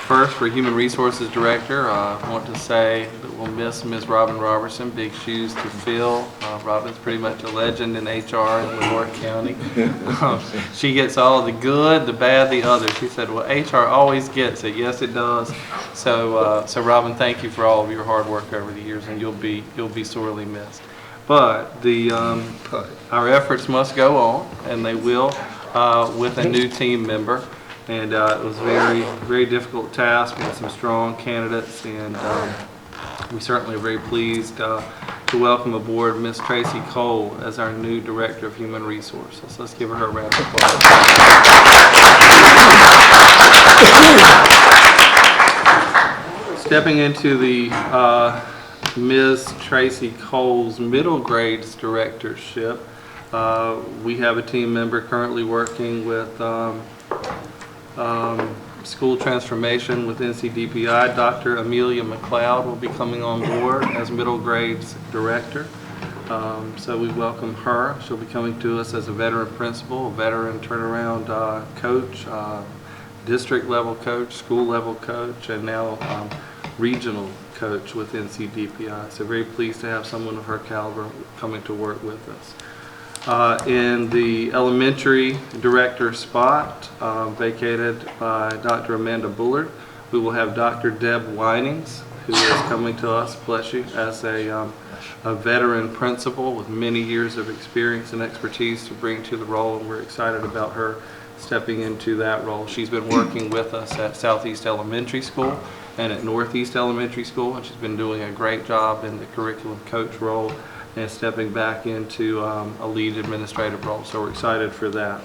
Speaker 4: First, for Human Resources Director, I want to say that we'll miss Ms. Robin Robertson, big shoes to fill. Robin's pretty much a legend in HR in Leavenworth County. She gets all the good, the bad, the other. She said, well, HR always gets it. Yes, it does. So Robin, thank you for all of your hard work over the years, and you'll be sorely missed. But our efforts must go on, and they will, with a new team member. And it was a very, very difficult task. We had some strong candidates, and We certainly are very pleased to welcome aboard Ms. Tracy Cole as our new Director of Human Resources. Let's give her a round of applause. Stepping into the Ms. Tracy Cole's middle grades directorship, we have a team member currently working with school transformation with NCDPI. Dr. Amelia McLeod will be coming on board as middle grades director. So we welcome her. She'll be coming to us as a veteran principal, a veteran turnaround coach, district level coach, school level coach, and now regional coach with NCDPI. So very pleased to have someone of her caliber coming to work with us. In the elementary director spot, vacated by Dr. Amanda Bullard, we will have Dr. Deb Winings, who is coming to us, bless you, as a veteran principal with many years of experience and expertise to bring to the role, and we're excited about her stepping into that role. She's been working with us at Southeast Elementary School and at Northeast Elementary School, and she's been doing a great job in the curriculum coach role and stepping back into a lead administrative role. So we're excited for that.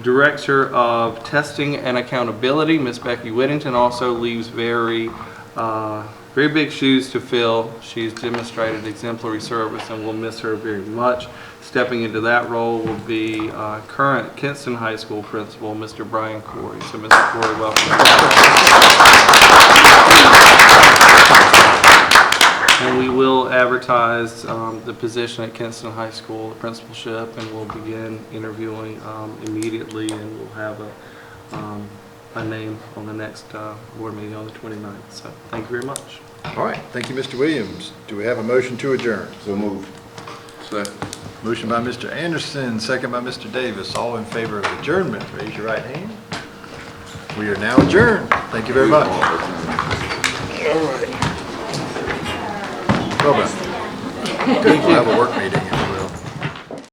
Speaker 4: Director of Testing and Accountability, Ms. Becky Whittington, also leaves very big shoes to fill. She's demonstrated exemplary service and we'll miss her very much. Stepping into that role will be current Kinston High School principal, Mr. Brian Corey. So Mr. Corey, welcome. And we will advertise the position at Kinston High School, the principalship, and we'll begin interviewing immediately, and we'll have a name on the next board meeting on the 29th. So thank you very much.
Speaker 1: All right, thank you, Mr. Williams. Do we have a motion to adjourn?
Speaker 12: So moved.
Speaker 1: Second. Motion by Mr. Anderson, second by Mr. Davis. All in favor of adjournment, raise your right hand. We are now adjourned. Thank you very much. All right. Well done. Good, we'll have a work meeting.